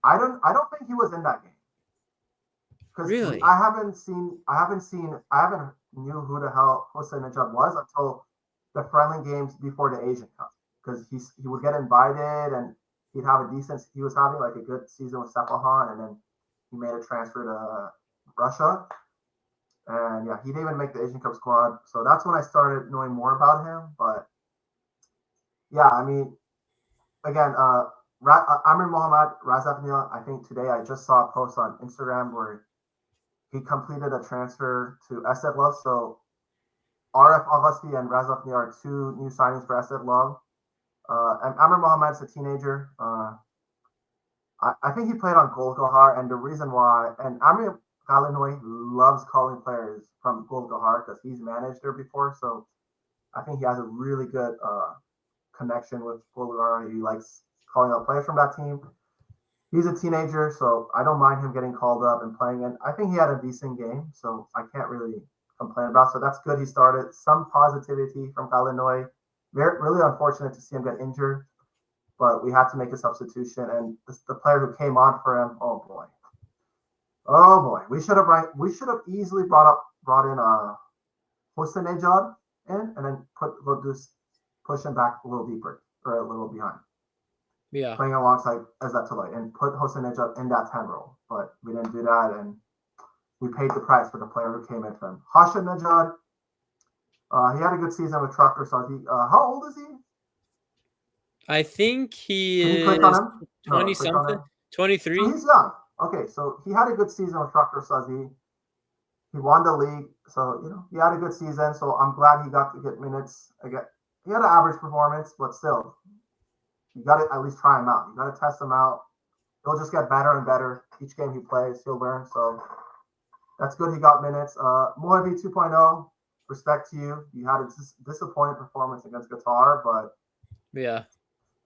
I don't think he was in that game. Really? I haven't knew who the hell Hossein Nejad was until the friendly games before the Asian Cup. Because he would get invited and he was having like a good season with Sepahan, and then he made a transfer to Russia. And yeah, he didn't even make the Asian Cup squad. So that's when I started knowing more about him. But yeah, I mean, again, Amir Mohammed Razafnia, I think today I just saw a post on Instagram where he completed a transfer to SF Love. So RF Aghasti and Razafnia are two new signings for SF Love. And Amir Mohammed's a teenager. I think he played on Golgahar, and the reason why, and Amir Ghalenoei loves calling players from Golgahar because he's managed there before. So I think he has a really good connection with Golgahar. He likes calling out players from that team. He's a teenager, so I don't mind him getting called up and playing. And I think he had a decent game, so I can't really complain about. So that's good. He started some positivity from Ghalenoei. Really unfortunate to see him get injured, but we had to make a substitution. And the player who came on for him, oh boy, we should have easily brought in Hossein Nejad in, and then push him back a little deeper or a little behind. Yeah, playing alongside Ezatollah and put Hossein Nejad in that 10 role, but we didn't do that, and we paid the price for the player who came in for him. Hashim Nejad. He had a good season with Trucker Sazi. How old is he? I think he is 20-something, 23. So he's young. Okay, so he had a good season with Trucker Sazi. He won the league, so he had a good season. So I'm glad he got to get minutes. He had an average performance, but still, you got to at least try him out. You got to test him out. He'll just get better and better each game he plays. He'll learn. So that's good. He got minutes. Moebi 2.0. Respect to you. You had a disappointing performance against Qatar, but yeah,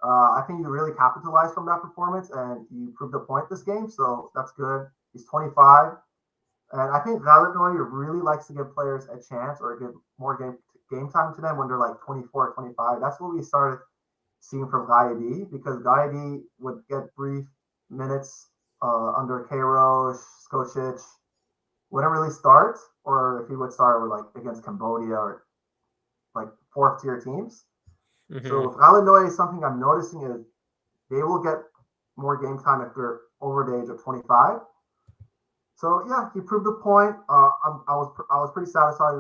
I think you really capitalized from that performance and you proved a point this game. So that's good. He's 25, and I think Ghalenoei really likes to give players a chance or give more game time to them when they're like 24, 25. That's what we started seeing from Gaidi, because Gaidi would get brief minutes under Kairos, Skocic. Wouldn't really start, or if he would start with like against Cambodia or like fourth tier teams. Mm-hmm. So with Ghalenoei, something I'm noticing is they will get more game time if they're over the age of 25. So yeah, he proved the point. I was pretty satisfied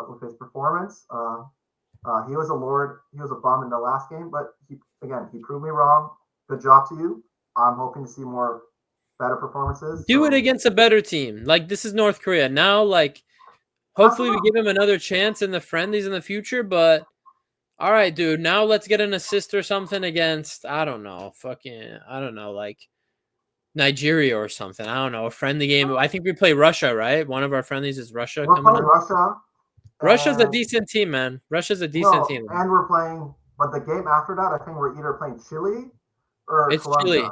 with his performance. He was a bum in the last game, but he proved me wrong. Good job to you. I'm hoping to see more better performances. Do it against a better team. Like, this is North Korea. Now, like, hopefully we give him another chance in the friendlies in the future, but All right, dude. Now let's get an assist or something against, I don't know, like Nigeria or something. I don't know, a friendly game. I think we play Russia, right? One of our friendlies is Russia We're coming playing up. Russia. Russia's a decent team, man. Russia's a decent team. And we're playing, but the game after that, I think we're either playing Chile or It's Colombia. Chile.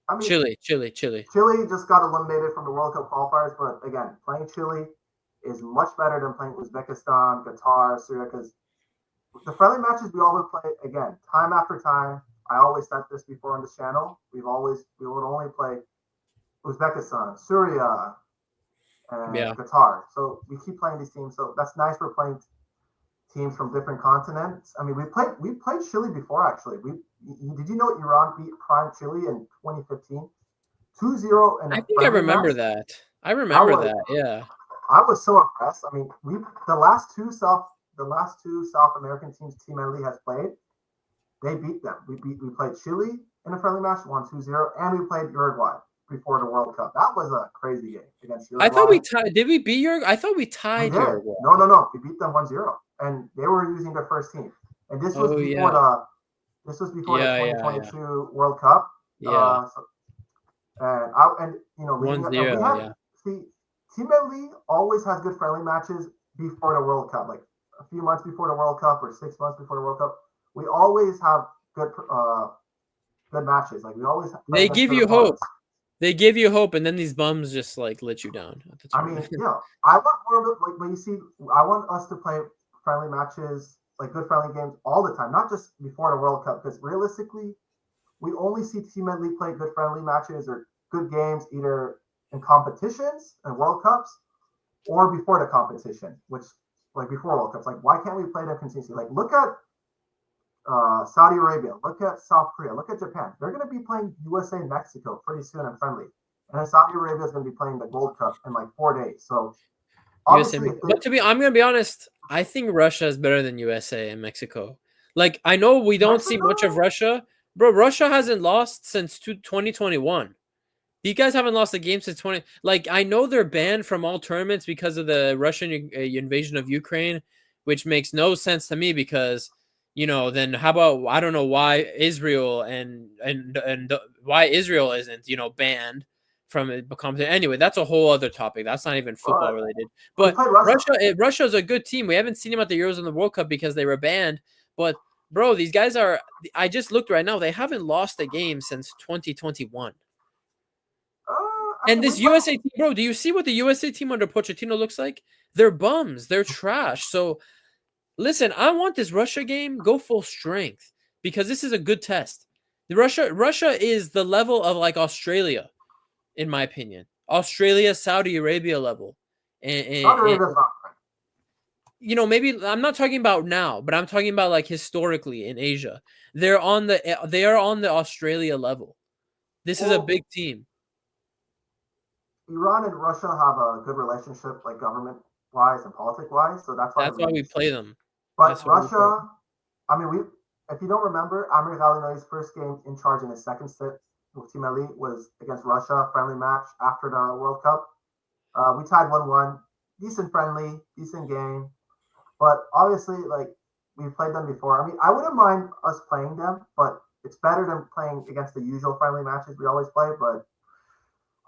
I mean, Chile. Chile just got eliminated from the World Cup qualifiers, but again, playing Chile is much better than playing Uzbekistan, Qatar, Syria, because the friendly matches we always play, again, time after time. I always said this before on this channel. We would only play Uzbekistan, Syria, and Qatar. So we keep playing these teams. So that's nice for playing teams from different continents. I mean, we played Chile before, actually. Did you know Iran beat Prime Chile in 2015? 2-0 in a I think I remember match? that. I remember that. Yeah. I was so impressed. I mean, the last two South American teams Team Italy has played, they beat them. We played Chile in a friendly match, 1-2-0, and we played Uruguay before the World Cup. That was a crazy game against Uruguay. I thought we tied. Did we beat Uruguay? I thought we tied Uruguay. No. We beat them 1-0, and they were using their first team. And this was before the 2022 World Cup. Yeah. See, Team Italy always has good friendly matches before the World Cup, like a few months before the World Cup or 6 months before the World Cup. We always have good matches. Like we always. They give you hope. They give you hope, and then these bums just like let you down. I mean, yeah, I want more of it. Like when you see, I want us to play friendly matches, like good friendly games all the time, not just before the World Cup. Because realistically, we only see Team Italy play good friendly matches or good games either in competitions and World Cups or before the competition, which like before World Cups. Like, why can't we play them continuously? Like, look at Saudi Arabia, look at South Korea, look at Japan. They're going to be playing USA and Mexico pretty soon and friendly. And then Saudi Arabia is going to be playing the Gold Cup in like 4 days. So, obviously, I'm going to be honest, I think Russia is better than USA and Mexico. Like, I know we don't see much of Russia. Bro, Russia hasn't lost since 2021. These guys haven't lost a game since 20. Like, I know they're banned from all tournaments because of the Russian invasion of Ukraine, which makes no sense to me because, you know, then how about, I don't know why Israel and why Israel isn't, you know, banned from it becomes anyway. That's a whole other topic. That's not even football related. But Russia's a good team. We haven't seen them at the Euros and the World Cup because they were banned. But bro, these guys are. I just looked right now. They haven't lost a game since 2021. And this USA team, bro, do you see what the USA team under Pochettino looks like? They're bums. They're trash. So, listen, I want this Russia game go full strength because this is a good test. Russia is the level of like Australia, in my opinion. Australia, Saudi Arabia level. Saudi Arabia's not right. You know, maybe I'm not talking about now, but I'm talking about like historically in Asia. They are on the Australia level. This is a big team. Iran and Russia have a good relationship, like government-wise and politic-wise, so that's why we play them. But Russia, I mean, if you don't remember, Amir Ghalenoei's first game in charge in his second stint with Team Elite was against Russia, friendly match after the World Cup. We tied 1-1, decent friendly, decent game, but obviously, like, we've played them before. I mean, I wouldn't mind us playing them, but it's better than playing against the usual friendly matches we always play, but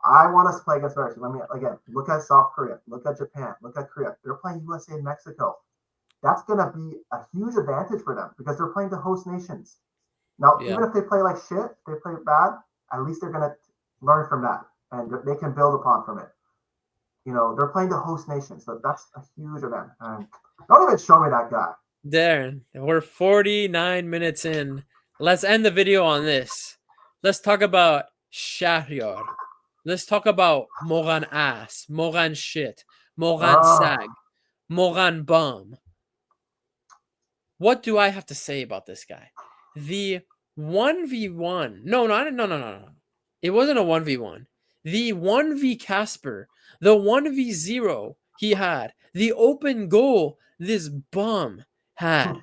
I want us to play against better teams. I mean, again, look at South Korea, look at Japan, look at Korea. They're playing USA and Mexico. That's going to be a huge advantage for them because they're playing the host nations. Now, even if they play like shit, they play bad, at least they're going to learn from that and they can build upon from it. You know, they're playing the host nation, so that's a huge event. And don't even show me that guy. Darren, we're 49 minutes in. Let's end the video on this. Let's talk about Shahryar. Let's talk about Moran ass, Moran shit, Moran sag, Moran bum. What do I have to say about this guy? The 1v1. No. It wasn't a 1v1. The 1v Casper, the 1v0 he had, the open goal this bum had.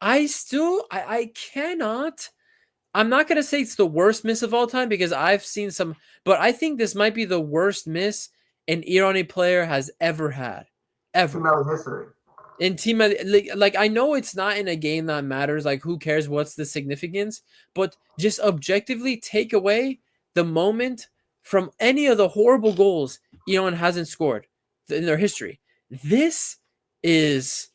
I cannot. I'm not going to say it's the worst miss of all time because I've seen some, but I think this might be the worst miss an Irani player has ever had. Ever. Team Elite history. in team, like I know it's not in a game that matters. Like, who cares? What's the significance? But just objectively take away the moment from any of the horrible goals Iran hasn't scored in their history. This is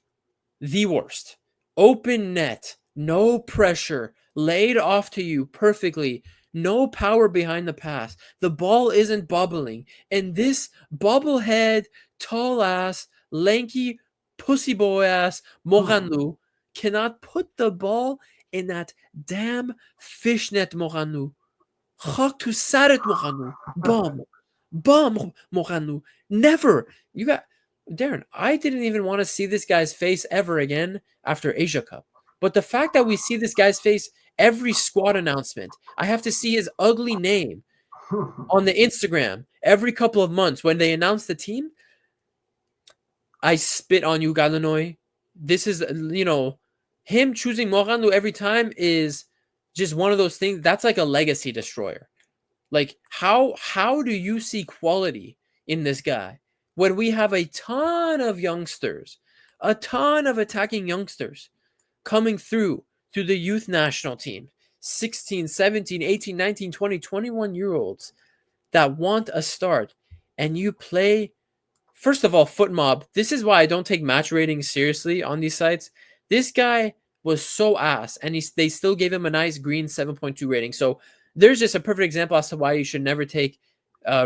the worst. Open net, no pressure, laid off to you perfectly, no power behind the pass. The ball isn't bubbling. And this bobblehead, tall ass, lanky, pussy boy ass Moranu cannot put the ball in that damn fishnet Moranu. Chak to saret Moranu. Bum Moranu. Never. You got Darren, I didn't even want to see this guy's face ever again after Asia Cup. But the fact that we see this guy's face every squad announcement, I have to see his ugly name on the Instagram every couple of months when they announce the team. I spit on you, Ghalenoei. This is, him choosing Moranu every time is just one of those things. That's like a legacy destroyer. Like, how do you see quality in this guy when we have a ton of youngsters, a ton of attacking youngsters coming through to the youth national team, 16, 17, 18, 19, 20, 21-year-olds that want a start, and you play, first of all, foot mob. This is why I don't take match ratings seriously on these sites. This guy was so ass, and they still gave him a nice green 7.2 rating. So there's just a perfect example as to why you should never take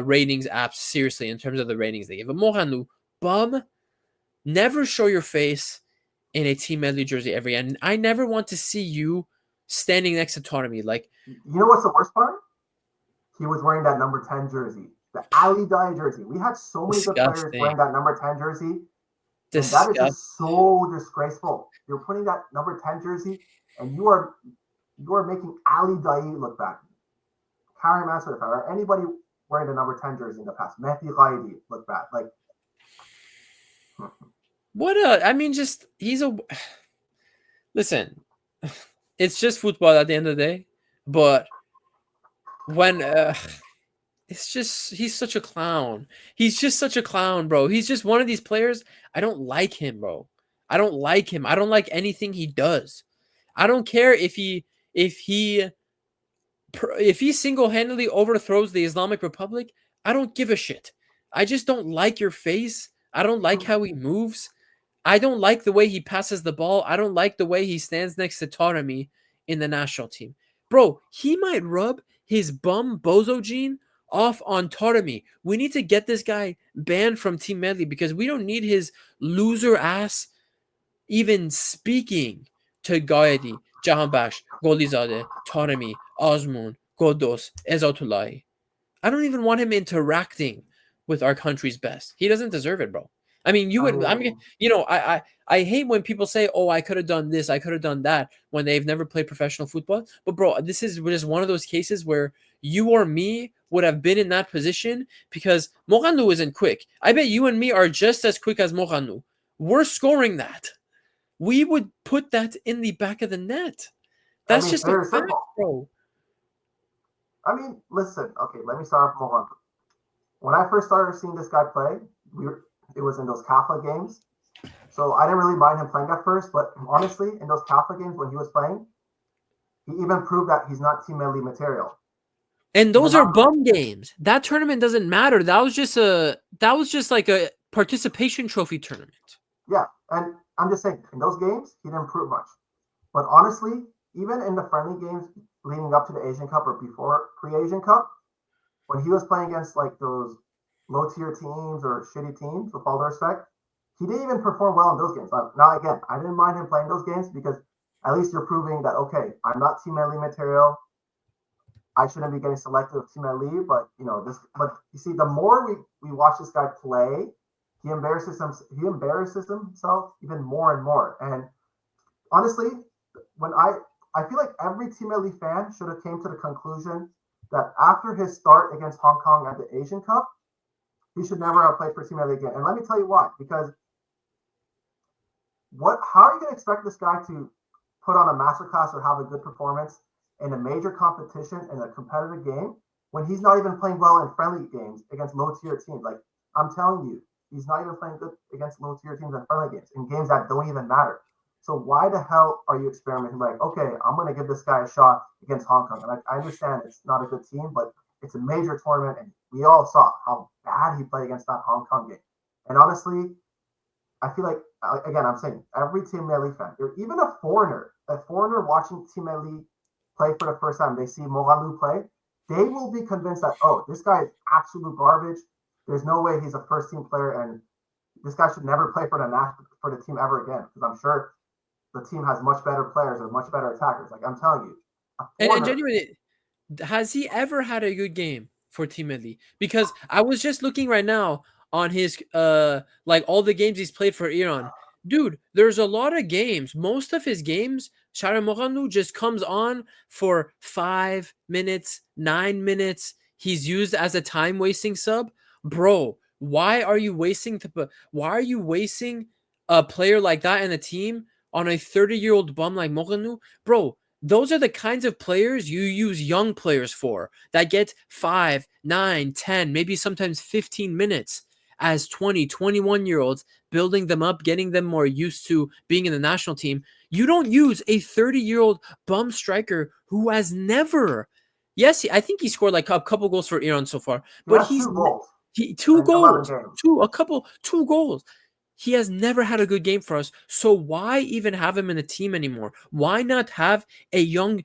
ratings apps seriously in terms of the ratings they give. But Moranu, bum, never show your face in a Team Medley jersey ever again. I never want to see you standing next to Taremi. Like, you know what's the worst part? He was wearing that number 10 jersey, the Ali Dye jersey. We had so many good players wearing that number 10 jersey. And that is just so disgraceful. You're putting that number 10 jersey, and you are making Ali Dye look bad. Karim Answer, or anybody wearing the number 10 jersey in the past, Mehdi Ghaidi look bad. Like, listen, it's just football at the end of the day, but when he's such a clown. He's just such a clown, bro. He's just one of these players. I don't like him, bro. I don't like him. I don't like anything he does. I don't care if he single-handedly overthrows the Islamic Republic. I don't give a shit. I just don't like your face. I don't like how he moves. I don't like the way he passes the ball. I don't like the way he stands next to Taremi in the national team. Bro, he might rub his bum bozo gene off on Taremi. We need to get this guy banned from Team Medley because we don't need his loser ass even speaking to Gaidi, Jahanbakhsh, Golizadeh, Taremi, Azmoun, Godos, Ezatullah. I don't even want him interacting with our country's best. He doesn't deserve it, bro. I mean, I hate when people say, "Oh, I could have done this, I could have done that," when they've never played professional football. But bro, this is just one of those cases where you or me would have been in that position because Moranu isn't quick. I bet you and me are just as quick as Moranu. We're scoring that. We would put that in the back of the net. That's just a fact, bro. I mean, listen. Okay, let me start with Moranu. When I first started seeing this guy play, it was in those Catholic games. So I didn't really mind him playing at first, but honestly, in those Catholic games when he was playing, he even proved that he's not Team Medley material. And those are bum games. That tournament doesn't matter. That was just like a participation trophy tournament. Yeah, and I'm just saying, in those games, he didn't prove much. But honestly, even in the friendly games leading up to the Asian Cup or before pre-Asian Cup, when he was playing against like those low-tier teams or shitty teams, with all due respect, he didn't even perform well in those games. Now, again, I didn't mind him playing those games because at least you're proving that, okay, I'm not Team Medley material. I shouldn't be getting selected with Team Medley, but you see, the more we watch this guy play, he embarrasses himself even more and more. And honestly, when I feel like every Team Medley fan should have came to the conclusion that after his start against Hong Kong at the Asian Cup, he should never have played for Team Medley again. And let me tell you why. Because how are you going to expect this guy to put on a masterclass or have a good performance in a major competition in a competitive game when he's not even playing well in friendly games against low-tier teams? Like, I'm telling you, He's not even playing good against low tier teams in friendly games, in games that don't even matter. So why the hell are you experimenting? Like, okay, I'm going to give this guy a shot against Hong Kong. And I understand it's not a good team, but it's a major tournament, and we all saw how bad he played against that Hong Kong game. And honestly, I feel like, again, I'm saying every Team Melli fan, or even a foreigner watching Team Melli play for the first time, they see Mohalu play, they will be convinced that, oh, this guy is absolute garbage. There's no way he's a first team player, and this guy should never play for the team ever again, because I'm sure the team has much better players or much better attackers. Like, I'm telling you. And genuinely, has he ever had a good game for Team Melli? Because I was just looking right now on his like all the games he's played for Iran. Dude, there's a lot of games. Most of his games, Shara Moghanu just comes on for 5 minutes, 9 minutes. He's used as a time wasting sub. Bro, why are you wasting a player like that in a team on a 30-year-old bum like Moghanu? Bro, those are the kinds of players you use young players for that get 5, 9, 10, maybe sometimes 15 minutes as 20, 21-year-olds, building them up, getting them more used to being in the national team. You don't use a 30-year-old bum striker who has never. Yes, I think he scored like a couple goals for Iran so far, but he's 2 goals, two goals. He has never had a good game for us. So why even have him in the team anymore? Why not have a young?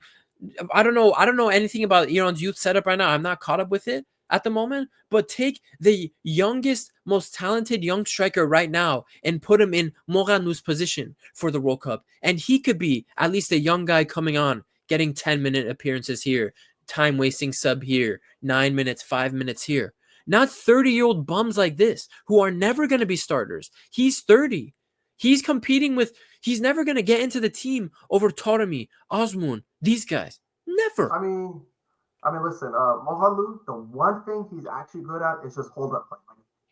I don't know anything about Iran's youth setup right now. I'm not caught up with it at the moment. But take the youngest, most talented young striker right now and put him in Moranu's position for the World Cup, and he could be at least a young guy coming on, getting 10-minute appearances here, time wasting sub here, 9 minutes, 5 minutes here. Not 30-year-old bums like this who are never going to be starters. He's 30. He's competing with, he's never going to get into the team over Taremi, Osmun, these guys. Never. I mean, listen, Mohalu, the one thing he's actually good at is just hold up play.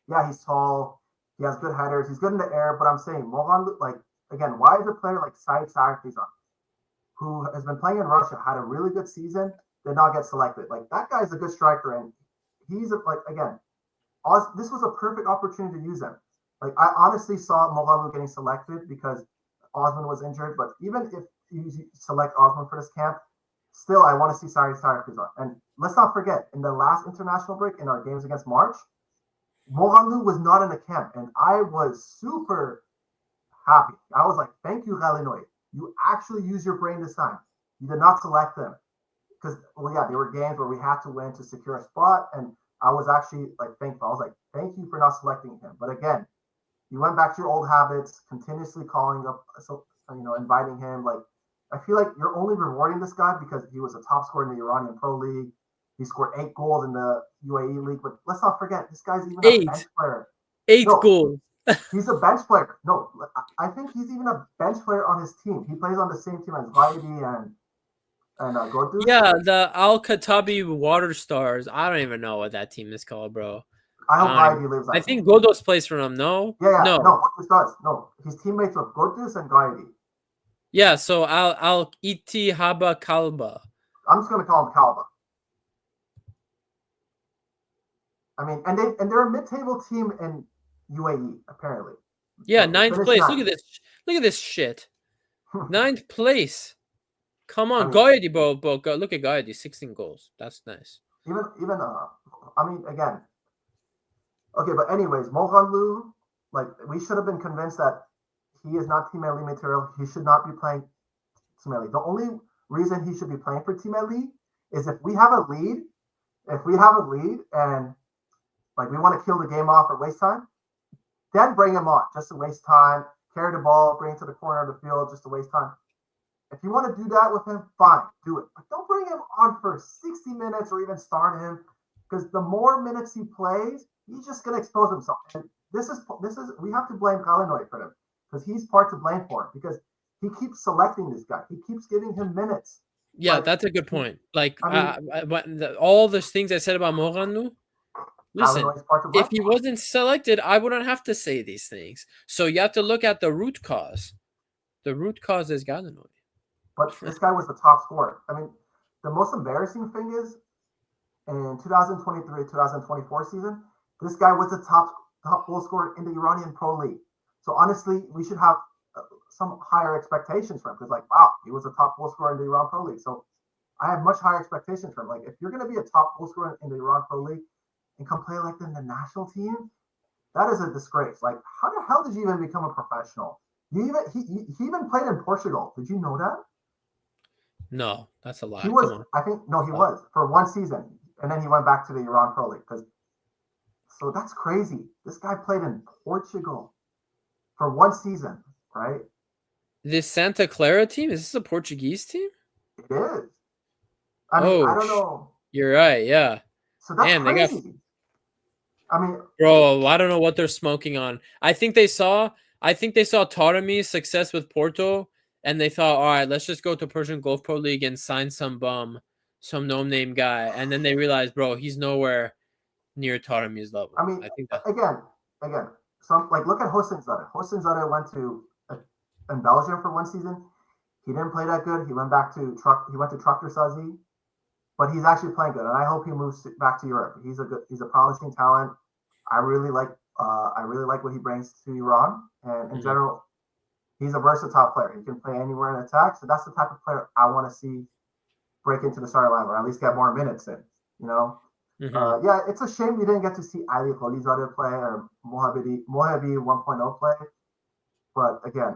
Yeah, he's tall. He has good headers. He's good in the air. But I'm saying Mohalu, like, again, why is a player like Said Sarkis who has been playing in Russia, had a really good season, did not get selected? Like, that guy's a good striker, and he's again, this was a perfect opportunity to use him. Like, I honestly saw Mohalu getting selected because Osman was injured, but even if you select Osman for this camp, still I want to see Sari Kuzar. And let's not forget, in the last international break in our games against March, Mohalu was not in the camp, and I was super happy. I was like, thank you, Ghalenoei. You actually used your brain this time. You did not select them. Because, well, yeah, there were games where we had to win to secure a spot, and I was actually like thankful. I was like, thank you for not selecting him. But again, you went back to your old habits, continuously calling up, inviting him. Like, I feel like you're only rewarding this guy because he was a top scorer in the Iranian Pro League. He scored 8 goals in the UAE League. But let's not forget, this guy's even a bench player. 8 goals. He's a bench player. No, I think he's even a bench player on his team. He plays on the same team as Vaidi and Godus. Yeah, the Al-Katabi Water Stars. I don't even know what that team is called, bro. I hope Gaidi lives. I think Godos plays for him, no? Yeah, no, Godus does. No, his teammates are Godus and Gaidi. Yeah, so Al-Iti Haba Kalba. I'm just gonna call him Kalba. I mean, and they're a mid-table team in UAE, apparently. Yeah, so 9th place. Look at this. Look at this shit. 9th place. Come on, Gaidi, bro. Look at Gaidi, 16 goals. That's nice. Even again. Okay, but anyways, Mohanlu, like, we should have been convinced that he is not Team Melli material. He should not be playing Team Melli. The only reason he should be playing for Team Melli is if we have a lead and like we want to kill the game off or waste time, then bring him on just to waste time, carry the ball, bring it to the corner of the field just to waste time. If you want to do that with him, fine, do it. But don't bring him on for 60 minutes or even start him, because the more minutes he plays, he's just going to expose himself. And this is we have to blame Ghalenoei for him, because he's part to blame for it, because he keeps selecting this guy. He keeps giving him minutes. Yeah, that's a good point. Like, all those things I said about Moranu, listen, if he wasn't selected, I wouldn't have to say these things. So you have to look at the root cause. The root cause is Ghalenoei. But this guy was the top scorer. I mean, the most embarrassing thing is, in 2023-2024 season, this guy was the top top goal scorer in the Iranian Pro League. So honestly, we should have some higher expectations from him because, like, wow, he was a top goal scorer in the Iran Pro League. So I have much higher expectations from him. Like, if you're going to be a top goal scorer in the Iran Pro League and come play like in the national team, that is a disgrace. Like, how the hell did you even become a professional? He even played in Portugal. Did you know that? No, that's a lie. He was, Come on. I think, no, he was for one season, and then he went back to the Iran Pro League. So that's crazy. This guy played in Portugal for one season, right? This Santa Clara team, is this a Portuguese team? It is. I mean, I don't know. You're right. Yeah. So that's Damn, crazy. I mean, bro, I don't know what they're smoking on. I think they saw Taremi's success with Porto, and they thought, all right, let's just go to Persian Gulf Pro League and sign some no-name guy. And then they realized, bro, he's nowhere near Taremi's level. I mean, think that again, some like look at Hossein Zada. Hossein Zada went to in Belgium for one season. He didn't play that good. He went back to He went to Trucker Sazi, but he's actually playing good. And I hope he moves back to Europe. He's a promising talent. I really like what he brings to Iran, and in general, he's a versatile player. He can play anywhere in attack. So that's the type of player I want to see break into the starting line, or at least get more minutes in. You know, yeah, it's a shame we didn't get to see Ali Kholizadeh play or Mohabi 1.0 play. But again,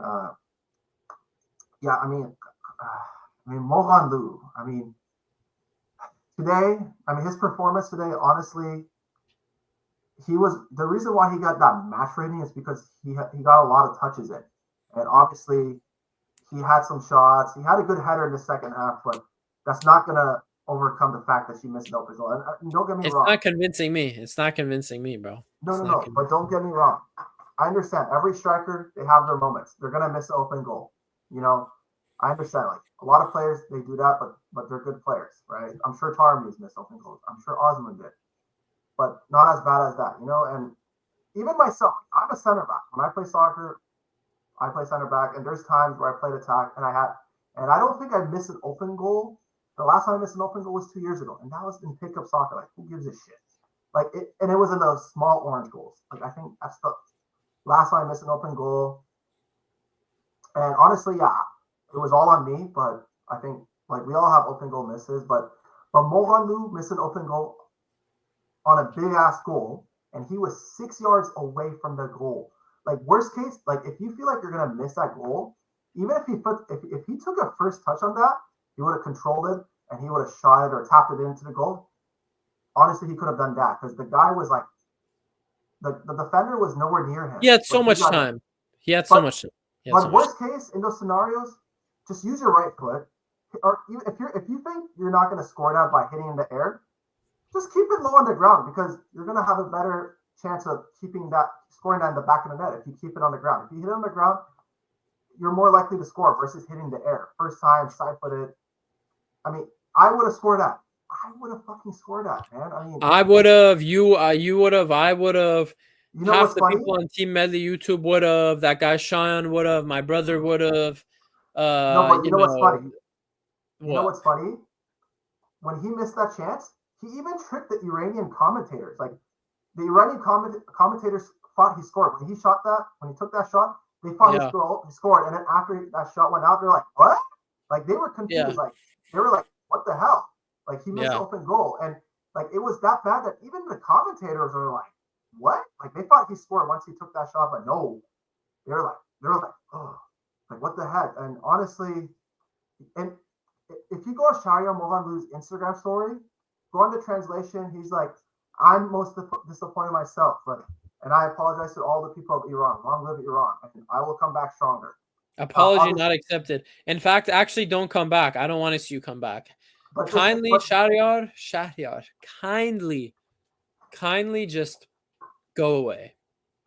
yeah, I mean, Mohan Lu. I mean, today, his performance today, honestly. He was the reason why he got that match rating is because he got a lot of touches in, and obviously he had some shots. He had a good header in the second half, but that's not gonna overcome the fact that she missed an open goal. And don't get me wrong, it's not convincing me. It's not convincing me, bro. No. But don't get me wrong. I understand every striker, they have their moments. They're gonna miss an open goal. You know, I understand. Like a lot of players, they do that, but they're good players, right? I'm sure Taremi's missed open goals. I'm sure Osman did. But not as bad as that, you know. And even myself, I'm a center back. When I play soccer, I play center back, and there's times where I played attack, and I don't think I missed an open goal. The last time I missed an open goal was 2 years ago, and that was in pickup soccer. Like, who gives a shit? Like, and it was in those small orange goals. Like, I think that's the last time I missed an open goal. And honestly, yeah, it was all on me. But I think like we all have open goal misses, but Mohan Lu missed an open goal on a big ass goal, and he was 6 yards away from the goal. Like worst case, like if you feel like you're gonna miss that goal, even if he took a first touch on that, he would have controlled it and he would have shot it or tapped it into the goal. Honestly, he could have done that because the guy was like the defender was nowhere near him. He had so much time. But worst case in those scenarios, just use your right foot, or if you think you're not gonna score that by hitting in the air, just keep it low on the ground because you're going to have a better chance of scoring that in the back of the net if you keep it on the ground. If you hit it on the ground, you're more likely to score versus hitting the air. First time, side-footed. I mean, I would have scored that. I would have fucking scored that, man. I mean, I would have. You would have. I would have. You know half the funny? People on Team Medley YouTube would have. That guy Sean would have. My brother would have. No, but you know what's funny? You know what's funny? When he missed that chance, he even tricked the Iranian commentators. Like the Iranian commentators thought he scored. When he took that shot, they thought he scored. And then after that shot went out, they're like, "What?" Like they were confused. Yeah. Like they were like, "What the hell?" Like he missed open goal, and like it was that bad that even the commentators are like, "What?" Like they thought he scored once he took that shot, but no, they were like, "Oh, like what the heck?" And honestly, and if you go on Shahryar Mohanlu's Instagram story. Go on the translation. He's like, I'm most disappointed myself, and I apologize to all the people of Iran. Long live Iran, and I will come back stronger. Apology not accepted. In fact, actually, don't come back. I don't want to see you come back. But kindly, Shahryar, kindly just go away.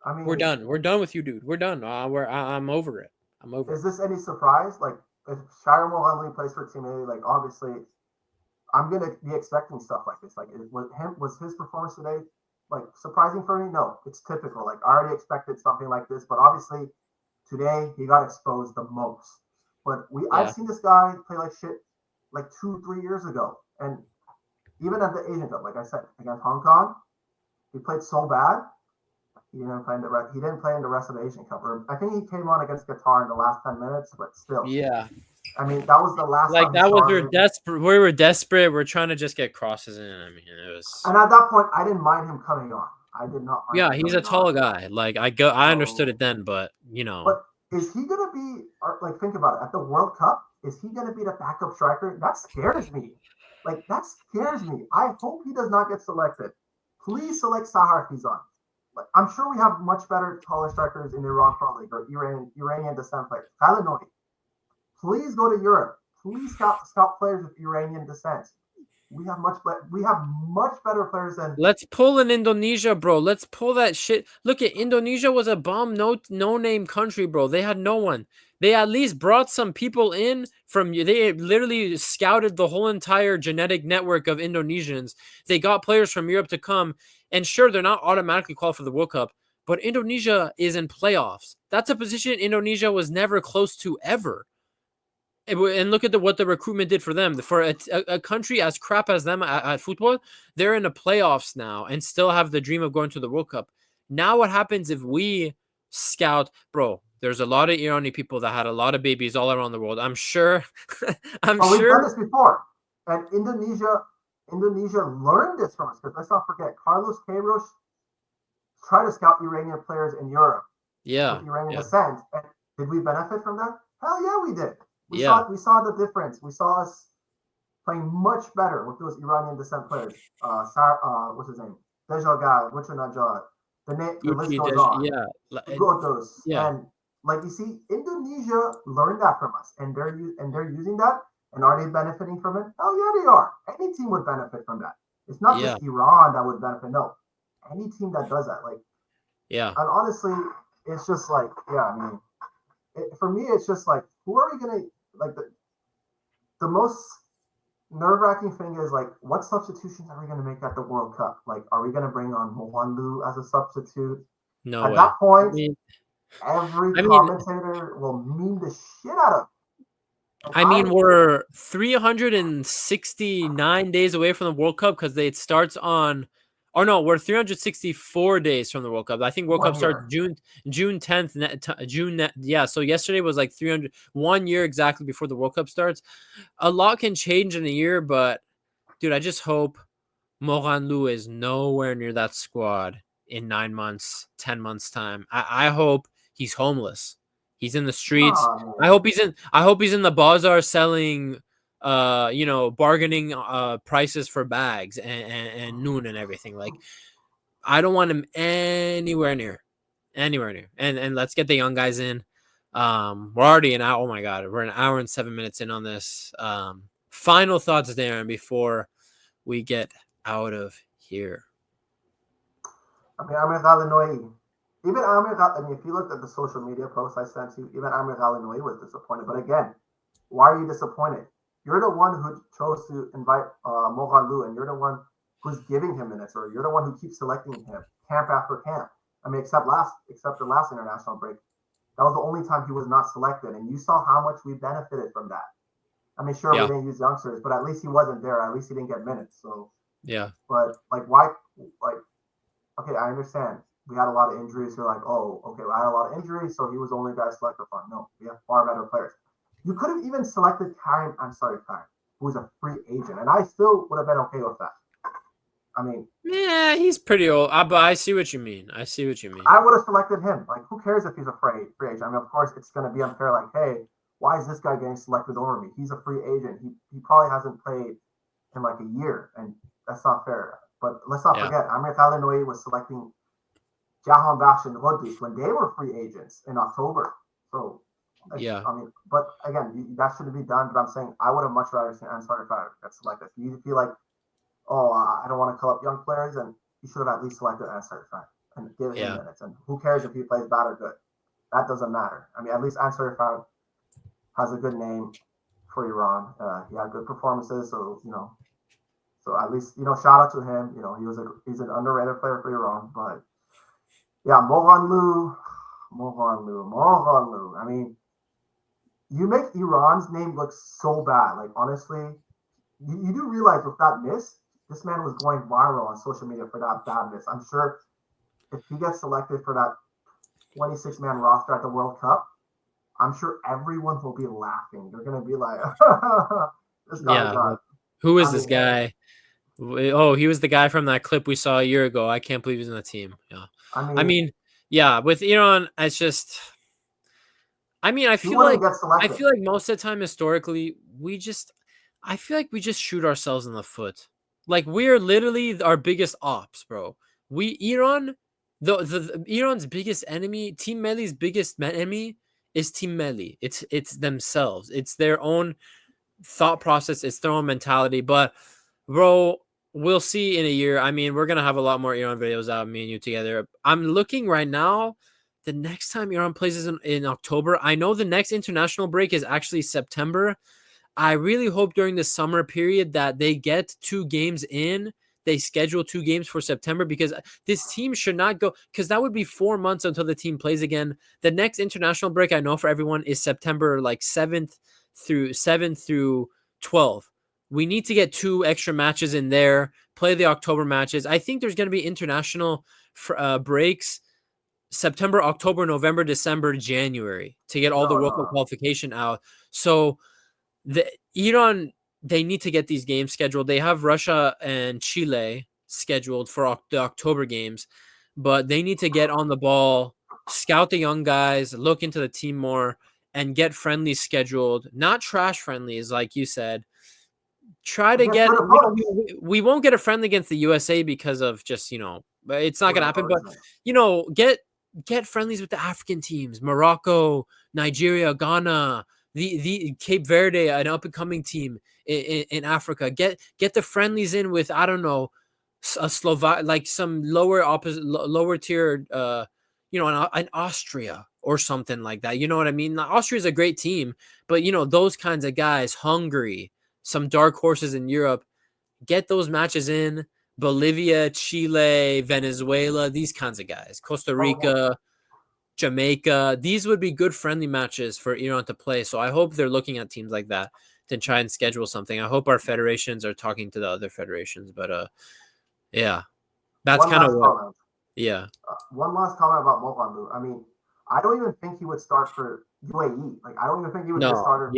I mean, we're done. We're done with you, dude. We're done. I'm over it. I'm over. Is this any surprise? Like, if Shahryar Mohanlu plays for Team A, like obviously. I'm gonna be expecting stuff like this. Like, was his performance today like surprising for me? No, it's typical. Like, I already expected something like this, but obviously today he got exposed the most. But I've seen this guy play like shit like 2-3 years ago, and even at the Asian Cup, like I said, against Hong Kong, he played so bad. He didn't play in the rest of the Asian Cup. I think he came on against Qatar in the last 10 minutes, but still. Yeah. I mean, that was the last like time that was we were desperate. We're trying to just get crosses in. I mean, it was. And at that point, I didn't mind him coming on. I did not mind. Yeah, he's a tall guy. Like I understood it then, but But is he gonna be like? Think about it. At the World Cup, is he gonna be the backup striker? That scares me. Like that scares me. I hope he does not get selected. Please select Sahar if he's on. Like, I'm sure we have much better taller strikers in the Iran Pro League or Iranian descent players. Ghalenoei. Please go to Europe. Please scout players with Iranian descent. We have much better players than. Let's pull in Indonesia, bro. Let's pull that shit. Look at Indonesia was a bomb no name country, bro. They had no one. They at least brought some people in from. They literally scouted the whole entire genetic network of Indonesians. They got players from Europe to come, and sure, they're not automatically qualified for the World Cup, but Indonesia is in playoffs. That's a position Indonesia was never close to ever. And look at what the recruitment did for them. For a country as crap as them at football, they're in the playoffs now and still have the dream of going to the World Cup. Now what happens if we scout, bro? There's a lot of Iranian people that had a lot of babies all around the world. I'm sure. We've done this before, and Indonesia learned this from us, because let's not forget, Carlos Queiroz tried to scout Iranian players in Europe. Yeah, with Iranian descent. And did we benefit from that? Hell yeah, we did. We saw the difference. We saw us playing much better with those Iranian descent players. What's his name? Dejalga, Wuchanajad. The list goes on. Yeah. And like you see, Indonesia learned that from us, and they're using that. And are they benefiting from it? Hell yeah, they are. Any team would benefit from that. It's not just Iran that would benefit. No, any team that does that, And honestly, it's just like, I mean, for me, it's just like, who are we gonna the most nerve-wracking thing is like, what substitutions are we gonna make at the World Cup? Like, are we gonna bring on Mohanlu as a substitute? No at way. That point, every commentator will meme the shit out of. We're 369 days away from the World Cup because it starts on. Oh no, we're 364 days from the World Cup. I think World Cup starts June 10th. Yeah, so yesterday was like 1 year exactly before the World Cup starts. A lot can change in a year, but dude, I just hope Mohanlu is nowhere near that squad in 9 months, 10 months time. I hope he's homeless. He's in the streets. I hope he's in the bazaar selling bargaining prices for bags and noon and everything. Like, I don't want him anywhere near. And let's get the young guys in. We're already an hour. Oh my God, we're an hour and 7 minutes in on this. Final thoughts, Darren, before we get out of here. Amir Ghalenoei. Even Amir Ghalenoei, if you looked at the social media posts I sent you, even Amir Ghalenoei was disappointed. But again, why are you disappointed? You're the one who chose to invite Mohanlu, and you're the one who's giving him minutes, or you're the one who keeps selecting him camp after camp. I mean, except the last international break, that was the only time he was not selected, and you saw how much we benefited from that. I mean, sure, we didn't use youngsters, but at least he wasn't there. At least he didn't get minutes. So but why? Okay, I understand. We had a lot of injuries. You're like, oh, okay, I had a lot of injuries, so he was the only guy selected for. No, we have far better players. You could have even selected Karen, who's a free agent, and I still would have been okay with that. I mean, yeah, he's pretty old, but I see what you mean. I would have selected him. Like, who cares if he's a free agent? I mean, of course, it's going to be unfair. Like, hey, why is this guy getting selected over me? He's a free agent. He probably hasn't played in like a year, and that's not fair. But let's not forget, Amir Ghalenoei was selecting Jahan Bash and Rodis when they were free agents in October. So, I mean, but again, that shouldn't be done. But I'm saying I would have much rather seen Ansar Farag get selected. If you feel like, oh, I don't want to call up young players, and you should have at least selected Ansar Farag and give him minutes. And who cares if he plays bad or good? That doesn't matter. I mean, at least Ansar Farag has a good name for Iran. He had good performances, so so at least shout out to him. He's an underrated player for Iran, but yeah, Mohanlu. I mean, you make Iran's name look so bad. Like, honestly, you do realize with that miss, this man was going viral on social media for that bad miss. I'm sure if he gets selected for that 26-man roster at the World Cup, I'm sure everyone will be laughing. They're gonna be like, "This guy got." Who is this guy? Oh, he was the guy from that clip we saw a year ago. I can't believe he's in the team. Yeah, I mean, yeah, with Iran, it's just. I mean, I feel like most of the time historically, I feel like we just shoot ourselves in the foot. Like we're literally our biggest ops, bro. Iran, the Iran's biggest enemy, Team Melli's biggest enemy is Team Melli. It's themselves. It's their own thought process. It's their own mentality. But, bro, we'll see in a year. I mean, we're gonna have a lot more Iran videos out, me and you together. I'm looking right now. The next time Iran plays is in October. I know the next international break is actually September. I really hope during the summer period that they get 2 games in. They schedule 2 games for September because this team should not go, because that would be 4 months until the team plays again. The next international break, I know for everyone, is September like 7th through 12. We need to get 2 extra matches in there, play the October matches. I think there's going to be international breaks September, October, November, December, January to get all the World Cup qualification out. So Iran, they need to get these games scheduled. They have Russia and Chile scheduled for the October games, but they need to get on the ball, scout the young guys, look into the team more, and get friendlies scheduled. Not trash friendlies, like you said. Try to get. We won't get a friendly against the USA because of just it's not gonna happen. But get friendlies with the African teams, Morocco, Nigeria, Ghana, the Cape Verde, an up and coming team in Africa. Get the friendlies in with, I don't know, a Slovak, like some lower tier, an Austria or something like that. You know what I mean? Austria is a great team, but those kinds of guys, Hungary, some dark horses in Europe, get those matches in. Bolivia, Chile, Venezuela, these kinds of guys, Costa Rica, Jamaica, these would be good friendly matches for Iran to play. So I hope they're looking at teams like that to try and schedule something. I hope our federations are talking to the other federations, but yeah, that's kind of what. Yeah. One last comment about Mohamed. I mean, I don't even think he would start for UAE. Like, I don't even think he would be a starter.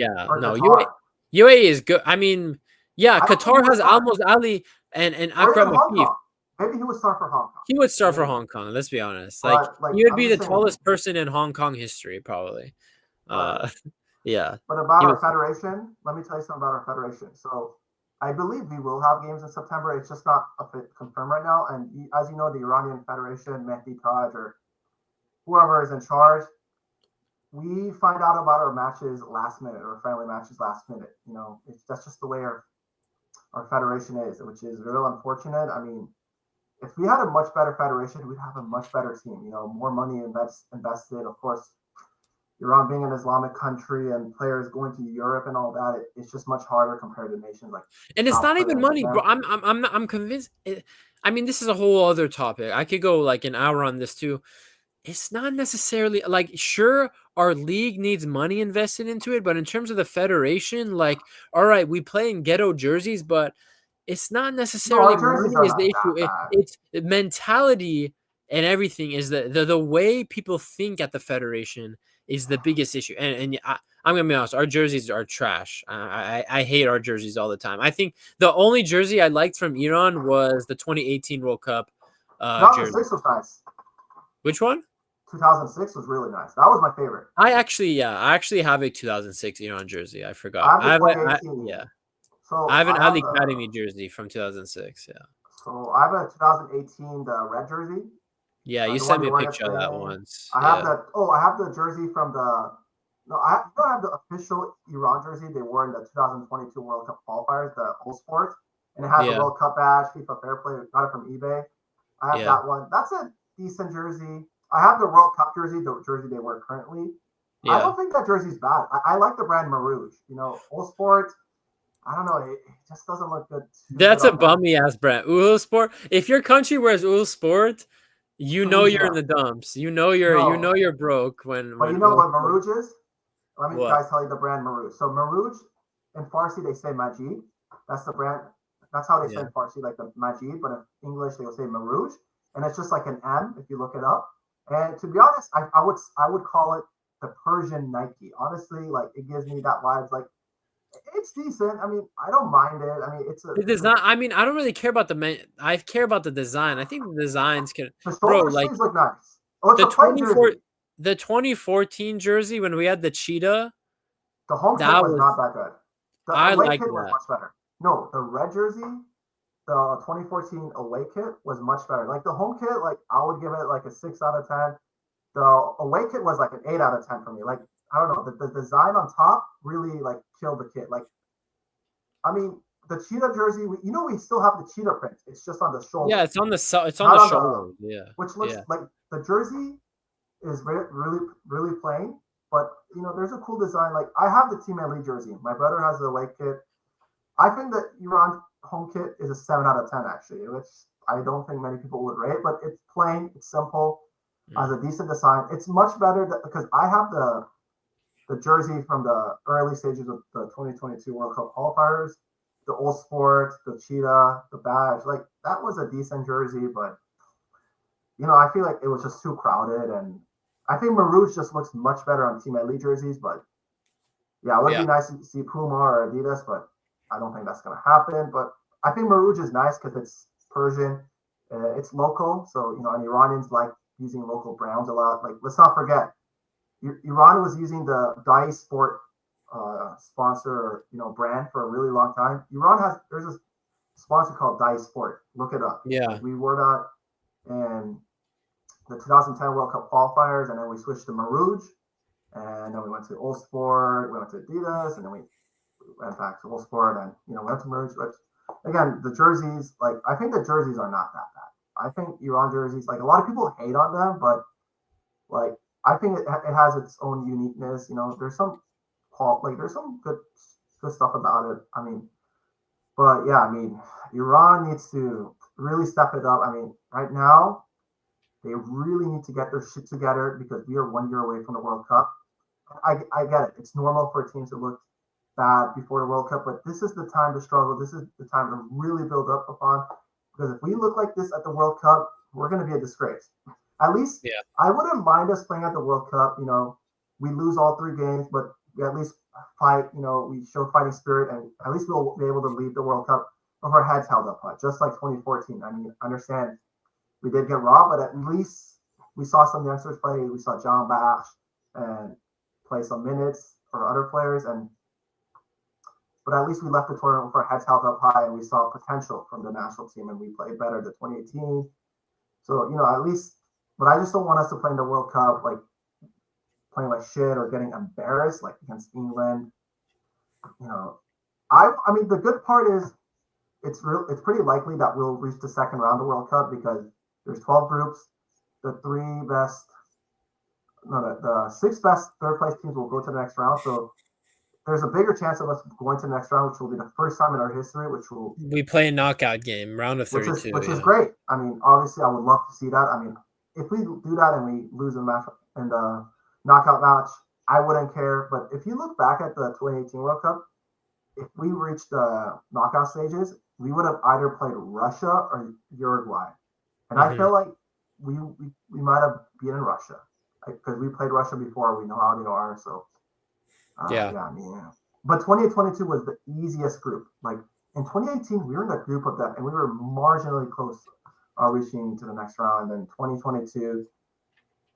UAE is good. I mean, yeah, Qatar has Almost Ali and Akram Afif. Maybe he would start for Hong Kong. He would start for Hong Kong. Let's be honest. Like he would be the tallest person in Hong Kong history, probably. Yeah. But about our federation, let me tell you something about our federation. So I believe we will have games in September. It's just not confirmed right now. And as you know, the Iranian Federation, Mehdi Taj, or whoever is in charge, we find out about our matches last minute, or friendly matches last minute. That's just the way our federation is, which is real unfortunate. I mean, if we had a much better federation, we'd have a much better team. More money invested. Of course, Iran being an Islamic country and players going to Europe and all that, it's just much harder compared to nations like. And it's not even money, bro. I'm convinced. I mean, this is a whole other topic. I could go like an hour on this too. It's not necessarily like, sure, our league needs money invested into it, but in terms of the federation, like, all right, we play in ghetto jerseys, but it's not necessarily money is the issue. It's mentality and everything is the way people think at the federation is the biggest issue. And I'm gonna be honest, our jerseys are trash. I hate our jerseys all the time. I think the only jersey I liked from Iran was the 2018 World Cup jersey. 2006 was nice. Which one? 2006 was really nice. That was my favorite. I actually have a 2006 Iran jersey. I forgot. I have an Ali Academy jersey from 2006. Yeah. So I have a 2018 the red jersey. Yeah, you sent me a picture of that once. I have I have the jersey from the. No, I don't have the official Iran jersey they wore in the 2022 World Cup qualifiers, the All Sport, and it has the World Cup badge, FIFA Fair Play. Got it from eBay. I have that one. That's a decent jersey. I have the World Cup jersey, the jersey they wear currently. Yeah. I don't think that jersey's bad. I like the brand Marouge. All Sport. I don't know. It just doesn't look good. That's a bummy ass brand. Uhl Sport. If your country wears Uhl Sport, you're in the dumps. You're broke when. But you know what Marouge is? Let me guys tell you the brand Marouge. So Marouge in Farsi they say Majid. That's the brand. That's how they say in Farsi, like the Majid. But in English they will say Marouge. and it's just like an M if you look it up. And to be honest, I would call it the Persian Nike. Honestly, like it gives me that vibes. Like it's decent. I mean, I don't mind it. I mean, the design. I mean, I don't really care about I care about the design. I think the designs can, the bro. shoulder Like sleeves look nice. Oh, it's the a plain 24, jersey. the 2014 jersey when we had the cheetah. The home kit was not that good. The I away like kit was that. much better. No, the red jersey, the 2014 away kit was much better. Like the home kit, like I would give it like a 6 out of 10. The away kit was like an 8 out of 10 for me. Like I don't know, the design on top really like killed the kit. Like I mean, the cheetah jersey, we still have the cheetah print. It's just on the shoulder. Yeah, it's on the it's on the shoulder. Yeah, which looks like the jersey is really really plain, but there's a cool design. Like I have the Team Elite jersey. My brother has the away kit. I think that Iran home kit is a 7 out of 10 actually, which I don't think many people would rate. But it's plain, it's simple, has a decent design. It's much better because I have the jersey from the early stages of the 2022 World Cup qualifiers, the Old Sport, the Cheetah, the badge. Like that was a decent jersey, but I feel like it was just too crowded, and I think Marouge just looks much better on Team Elite jerseys. But yeah, it would be nice to see Puma or Adidas, but I don't think that's gonna happen. But I think Marouge is nice because it's Persian, it's local, so and Iranians like using local brands a lot. Like let's not forget, Iran was using the Dai Sport sponsor, brand for a really long time. There's a sponsor called Dai Sport. Look it up. Yeah. Like we wore that in the 2010 World Cup qualifiers, and then we switched to Marouge, and then we went to Old Sport, we went to Adidas, and then we went back to Old Sport, and went to Marouge. But again, the jerseys, like I think the jerseys are not that bad. I think Iran jerseys, like a lot of people hate on them, but like I think it has its own uniqueness. There's some there's some good stuff about it. I mean, but yeah, I mean, Iran needs to really step it up. I mean, right now they really need to get their shit together because we are 1 year away from the World Cup. I get it. It's normal for teams to look bad before the World Cup, but this is the time to struggle. This is the time to really build up upon, because if we look like this at the World Cup, we're going to be a disgrace. At least I wouldn't mind us playing at the World Cup. We lose all 3 games, but we at least fight. We show fighting spirit, and at least we'll be able to leave the World Cup with our heads held up high, just like 2014. I mean, I understand we did get robbed, but at least we saw some youngsters play. We saw John Bash and play some minutes for other players, but at least we left the tournament with our heads held up high, and we saw potential from the national team, and we played better than 2018. So at least. But I just don't want us to play in the World Cup like playing like shit or getting embarrassed like against England. I mean the good part is it's pretty likely that we'll reach the second round of the World Cup because there's 12 groups. The 6 best third place teams will go to the next round. So there's a bigger chance of us going to the next round, which will be the first time in our history, we play a knockout game, round of 32, which is great. I mean, obviously, I would love to see that. I mean, if we do that and we lose a match in the knockout match, I wouldn't care. But if you look back at the 2018 World Cup, if we reached the knockout stages, we would have either played Russia or Uruguay, and I feel like we might have beaten Russia because we played Russia before. We know how they are. So I mean, but 2022 was the easiest group. Like in 2018, we were in the group of that, and we were marginally close. Reaching to the next round. And then 2022,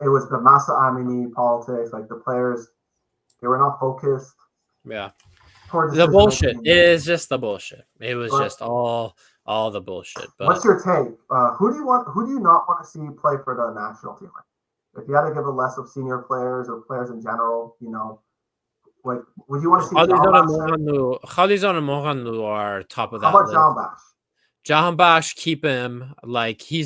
it was the Masa Amini politics. Like the players, they were not focused. Yeah, the bullshit. It is just the bullshit. It was just all the bullshit. But what's your take? Who do you not want to see play for the national team? If you had to give a list of senior players or players in general, like would you want to see? Khalizon and Mohanu are top of that. How about John Bash? Jahan Bash, keep him. Like he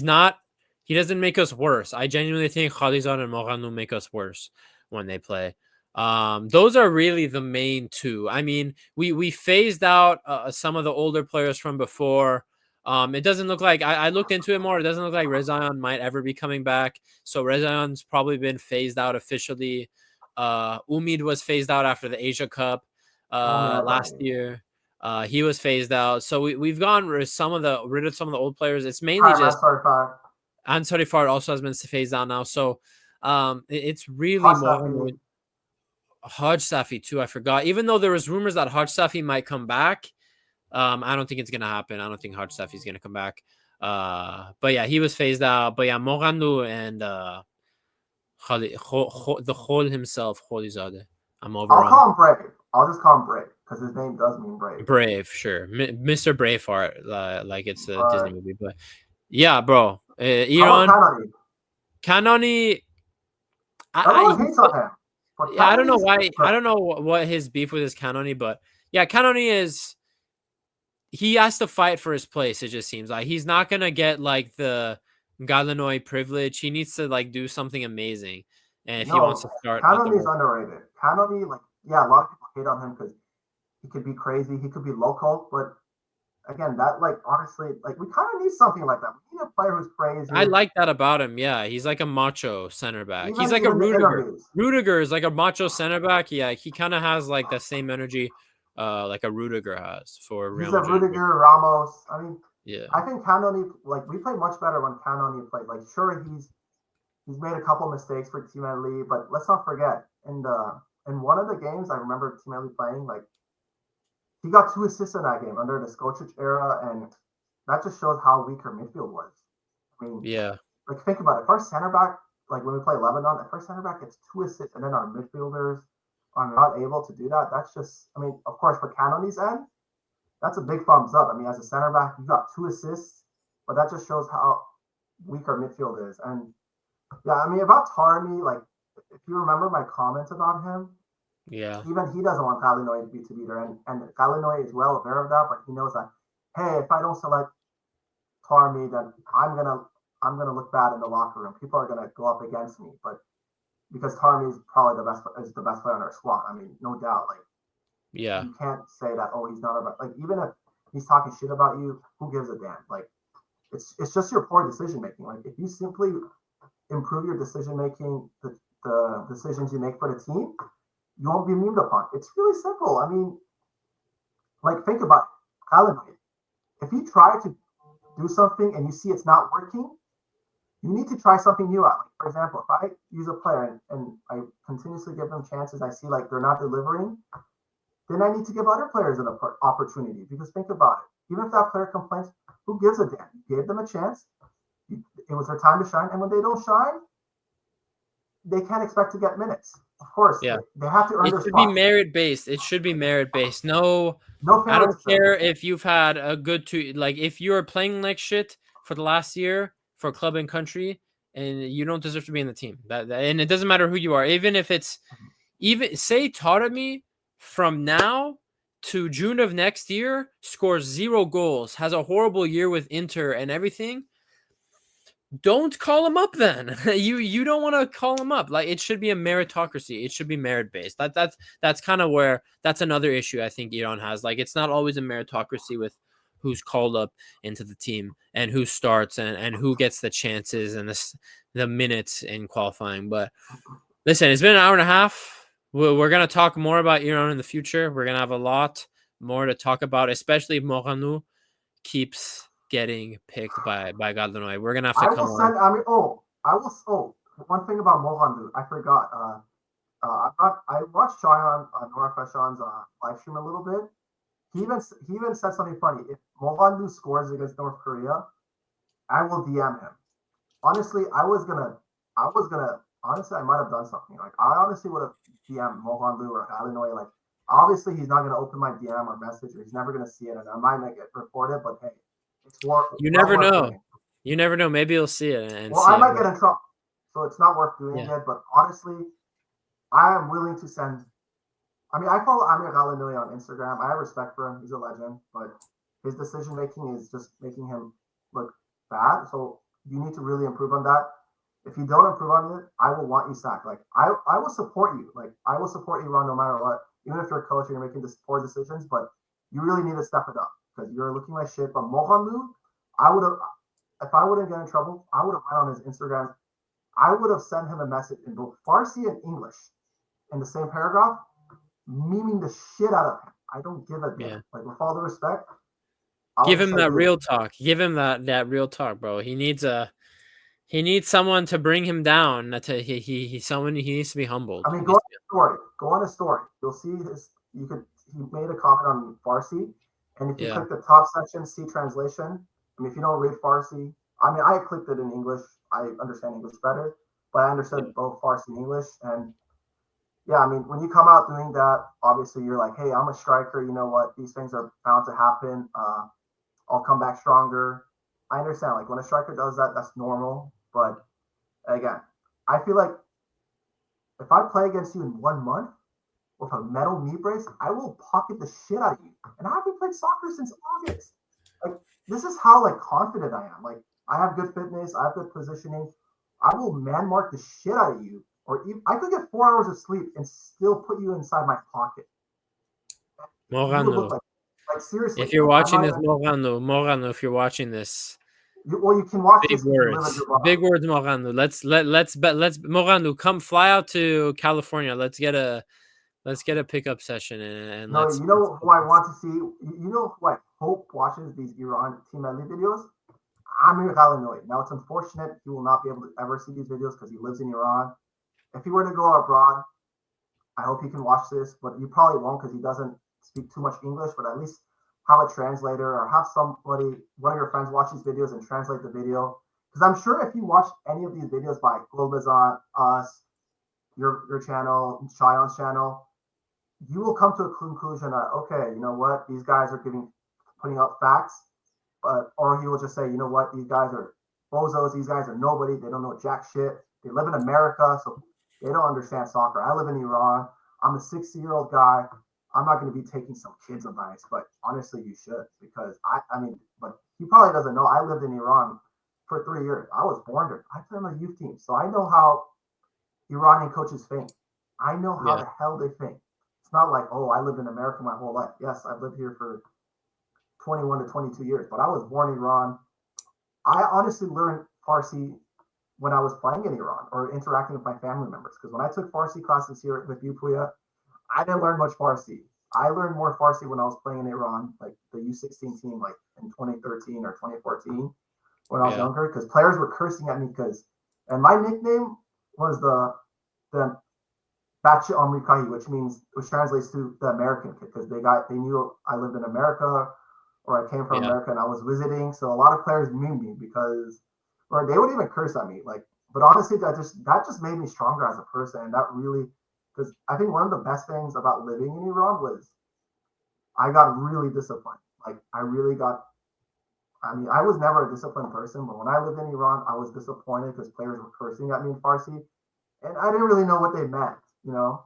doesn't make us worse. I genuinely think Khalizon and Mohanu make us worse when they play. Those are really the main 2. I mean, we phased out some of the older players from before. It doesn't look like I looked into it more. It doesn't look like Rezayan might ever be coming back. So Rezayan's probably been phased out officially. Umid was phased out after the Asia Cup last year. He was phased out, so we've gone rid of some of the old players. It's mainly just Ansari Fard also has been phased out now. So it's really more Haj Safi too. I forgot. Even though there was rumors that Haj Safi might come back, I don't think it's gonna happen. I don't think Haj Safi is gonna come back. But yeah, he was phased out. But yeah, Moghanou and the Khol himself, Kholizadeh. I'm over. I'll call him Brave. I'll just call him Brave because his name does mean brave. Brave, sure, Mr. Braveheart, like it's a Disney movie. But yeah, bro, Iran, Kanoni. Everyone hates on him. Yeah, I don't know why. I don't know what his beef with his Kanoni, but yeah, Kanoni is. He has to fight for his place. It just seems like he's not gonna get like the Ghalenoei privilege. He needs to like do something amazing, and if he wants to start, Kanoni's underrated. Kanoni, like, yeah, a lot of people hate on him because he could be crazy, he could be local, but again, that like honestly, like we kind of need something like that. We need a player who's crazy. I like that about him. Yeah, he's like a macho center back. He's like a Rudiger. Rudiger is like a macho center back. Yeah, he kind of has like the same energy. Like a Rudiger has for Real Madrid. He's a Rudiger, Ramos. I mean, yeah. I think Kanoni, like we play much better when Kanoni played. Like, sure, he's made a couple mistakes for Team Ali, but let's not forget in one of the games I remember Team Ali playing, like he got 2 assists in that game under the Skocic era, and that just shows how weak our midfield was. I mean, yeah, like think about it. First center back, like when we play Lebanon, the first center back gets 2 assists, and then our midfielders are not able to do that. That's just, I mean, of course, for Kanoni's end, that's a big thumbs up. I mean, as a center back, you got 2 assists, but that just shows how weak our midfield is. And yeah, I mean, about Taremi, like, if you remember my comments about him, yeah, even he doesn't want Ghalenoei to be to leader, and Ghalenoei is well aware of that, but he knows that, hey, if I don't select Taremi, then I'm gonna look bad in the locker room. People are gonna go up against me, but because Taremi is probably the best player on our squad. I mean, no doubt. Like, yeah, you can't say that. Oh, he's not about. Like, even if he's talking shit about you, who gives a damn? Like, it's just your poor decision making. Like, if you simply improve your decision making, the decisions you make for the team, you won't be memed upon. It's really simple. I mean, like, think about it. Ghalenoei. If you try to do something and you see it's not working, you need to try something new out. Like, for example, if I use a player and I continuously give them chances, I see like they're not delivering, then I need to give other players an opportunity. Because think about it. Even if that player complains, who gives a damn? You gave them a chance. It was their time to shine. And when they don't shine, they can't expect to get minutes. Of course, yeah. They have to earn their spot. It should be merit-based. It should be merit-based. No I don't care if you've had a good like if you're playing like shit for the last year for club and country, and you don't deserve to be in the team. And it doesn't matter who you are. Even if it's say Taremi from now to June of next year scores 0 goals, has a horrible year with Inter and everything. Don't call him up then. You don't want to call him up. Like, it should be a meritocracy. It should be merit based. That's kind of where that's another issue I think Iran has. Like, it's not always a meritocracy with who's called up into the team and who starts and who gets the chances and the minutes in qualifying. But listen, it's been an hour and a half. We're gonna talk more about Iran in the future. We're gonna have a lot more to talk about, especially if Moghanou keeps getting picked by Ghalenoei. We're gonna have to come on. One thing about Moghanou, I forgot. I watched Nora Fashan's live stream a little bit. He even said something funny. If Moghanou scores against North Korea, I will DM him. Honestly, I might have done something. Like, I honestly would have DM Moghanou or Ghalenoei. Like, obviously he's not gonna open my DM or message, or he's never gonna see it, and I might get reported. But hey, you never know. You never know. Maybe you'll see it. I might get in trouble, so it's not worth doing it. But honestly, I am willing to send. I mean, I follow Amir Ghalenoei on Instagram. I have respect for him. He's a legend, but his decision making is just making him look bad. So you need to really improve on that. If you don't improve on it, I will want you sacked. Like, I will support you. Like, I will support Iran no matter what. Even if you're a coach and you're making poor decisions, but you really need to step it up because you're looking like shit. But Moghanou, if I wouldn't get in trouble, I would have went on his Instagram. I would have sent him a message in both Farsi and English in the same paragraph, memeing the shit out of him. I don't give a damn. Like, with all the respect, give him that real talk. Give him that real talk, bro. He needs a He needs someone to bring him down. He needs to be humbled. I mean, go on his story. You'll see he made a comment on Farsi, and if you click the top section, see translation. I mean, if you don't read Farsi, I mean, I clicked it in English. I understand English better, but I understood both Farsi and English. And yeah, I mean, when you come out doing that, obviously you're like, hey, I'm a striker. You know what? These things are bound to happen. I'll come back stronger. I understand. Like when a striker does that, that's normal. But again, I feel like if I play against you in 1 month with a metal knee brace, I will pocket the shit out of you. And I haven't played soccer since August. Like this is how like confident I am. Like I have good fitness, I have good positioning. I will man mark the shit out of you. Or even, I could get 4 hours of sleep and still put you inside my pocket. Morano. Like seriously. If you're watching this, Morano, if you're watching this. You can watch big this. Words. Big words, Morano. Let's Morano, come fly out to California. Let's get a pickup session and no, you know who I want to see. You know who I hope watches these Iran Team Elite videos. Amir Ghalenoei. Now it's unfortunate he will not be able to ever see these videos because he lives in Iran. If he were to go abroad, I hope he can watch this, but you probably won't because he doesn't speak too much English. But at least have a translator or have somebody, one of your friends, watch these videos and translate the video. Because I'm sure if you watch any of these videos by Globazon, us, your channel, Cheyon's channel, you will come to a conclusion that, okay, you know what, these guys are putting up facts, or he will just say, you know what, these guys are bozos, these guys are nobody, they don't know jack shit, they live in America, so they don't understand soccer. I live in Iran, I'm a 60-year-old guy, I'm not going to be taking some kids' advice, but honestly, you should, because I mean, but he probably doesn't know, I lived in Iran for 3 years. I was born there. I played on the youth team, so I know how Iranian coaches think. I know how the hell they think. It's not like, oh, I lived in America my whole life. Yes, I've lived here for 21 to 22 years, but I was born in Iran. I honestly learned Farsi when I was playing in Iran or interacting with my family members. Because when I took Farsi classes here with you, Puya, I didn't learn much Farsi. I learned more Farsi when I was playing in Iran, like the U16 team, like in 2013 or 2014 when I was younger, because players were cursing at me and my nickname was the Bachi Amerikai, which translates to the American kid, because they knew I lived in America or I came from America and I was visiting. So a lot of players knew me or they would even curse at me. Like, but honestly, that just made me stronger as a person, and that really, because I think one of the best things about living in Iran was I got really disciplined. Like I was never a disciplined person, but when I lived in Iran, I was disappointed because players were cursing at me in Farsi, and I didn't really know what they meant, you know?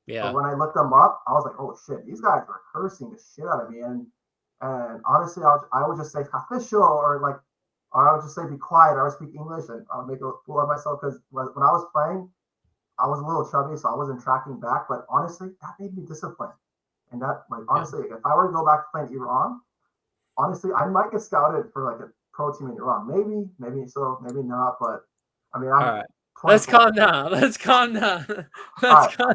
Yeah. But when I looked them up, I was like, oh shit, these guys were cursing the shit out of me. And honestly, I would just say official or I would just say be quiet, or I would speak English and I would make a fool of myself, because when I was playing, I was a little chubby, so I wasn't tracking back. But honestly, that made me disciplined. And that, honestly, if I were to go back to playing Iran, honestly, I might get scouted for like a pro team in Iran. Maybe so, maybe not. But I mean, I'm all right. Let's calm down. Let's calm down. Calm down.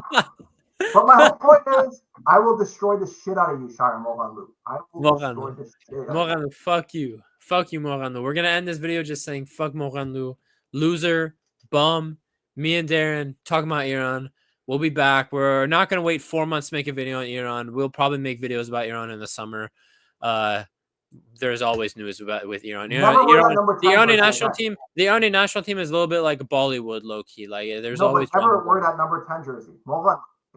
But my whole point is, I will destroy the shit out of you, Shire Moranu. I will destroy the shit out of you. Fuck you. Fuck you, Moranu. We're going to end this video just saying, fuck Moranu. Loser. Bum. Me and Darren talking about Iran. We'll be back. We're not going to wait 4 months to make a video on Iran. We'll probably make videos about Iran in the summer. There's always news with Iran. The Iranian national team. The Iranian national team is a little bit like Bollywood, low key. Like there's always never wear that number 10 jersey.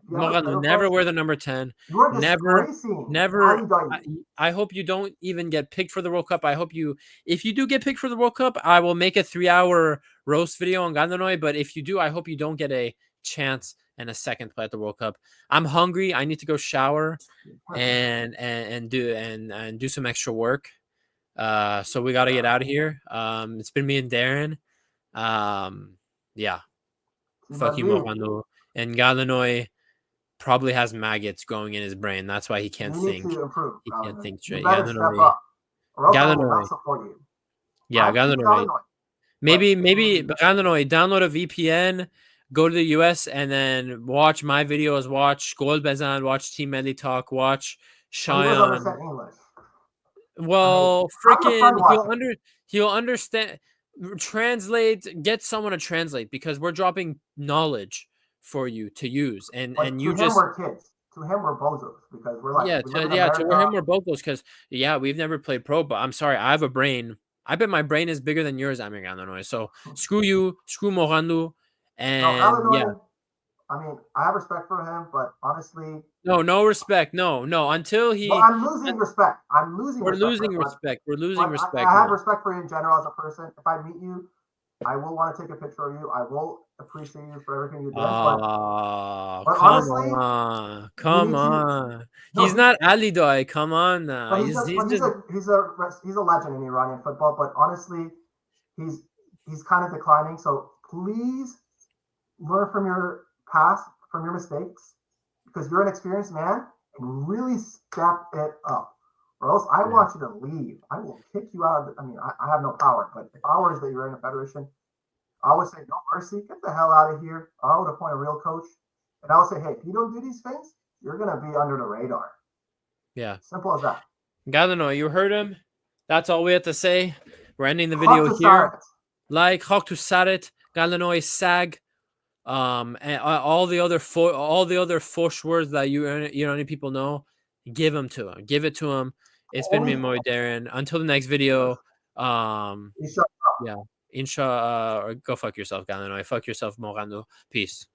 Never wear the number 10. Never. I hope you don't even get picked for the World Cup. I hope if you do get picked for the World Cup, I will make a 3-hour roast video on Ghalenoei. But if you do, I hope you don't get a chance and a second play at the World Cup. I'm hungry. I need to go shower and do some extra work. So we got to get out of here. It's been me and Darren. Yeah. Fuck you, Morano. And Ghalenoei probably has maggots growing in his brain. That's why he can't think. He can't think straight. Ghalenoei. Yeah, Ghalenoei. Maybe Ghalenoei, download a VPN, go to the US, and then watch my videos. Watch Gold Bezan, watch Team Medley Talk, watch Cheyenne. Well, freaking, he'll understand. get someone to translate, because we're dropping knowledge for you to use, and you him, just we're kids. To him, we're bozos because we're like, yeah, we live in to America. him we're both those, because we've never played pro, but I'm sorry, I have a brain. I bet my brain is bigger than yours, Amir Ghalenoei. So screw you, screw Morandu, and Ghalenoei, I mean, I have respect for him, but honestly, no respect, no, until he. Well, I'm losing respect. We're losing respect. We're losing respect. I have respect for you in general as a person. If I meet you, I will want to take a picture of you. I will appreciate you for everything you did. But honestly, come on. He's not Ali Doi. Come on now. But he's a legend in Iranian football. But honestly, he's kind of declining. So please learn from your past, from your mistakes, because you're an experienced man, and really step it up. Or else I want you to leave. I will kick you out. I mean, I have no power, but if I was the Iranian Federation, I would say, no mercy, get the hell out of here. I would appoint a real coach. And I would say, hey, if you don't do these things, you're going to be under the radar. Yeah. Simple as that. Ghalenoei, you heard him. That's all we have to say. We're ending the video here. Like, Hawk to Sarit, Ghalenoei, Sag, and all the other fosh words that you people know, give them to him. Give it to him. It's been me, Moy Darren. Until the next video. Yeah. Insha, go fuck yourself, Ghalenoei. Fuck yourself, Morandu. Peace.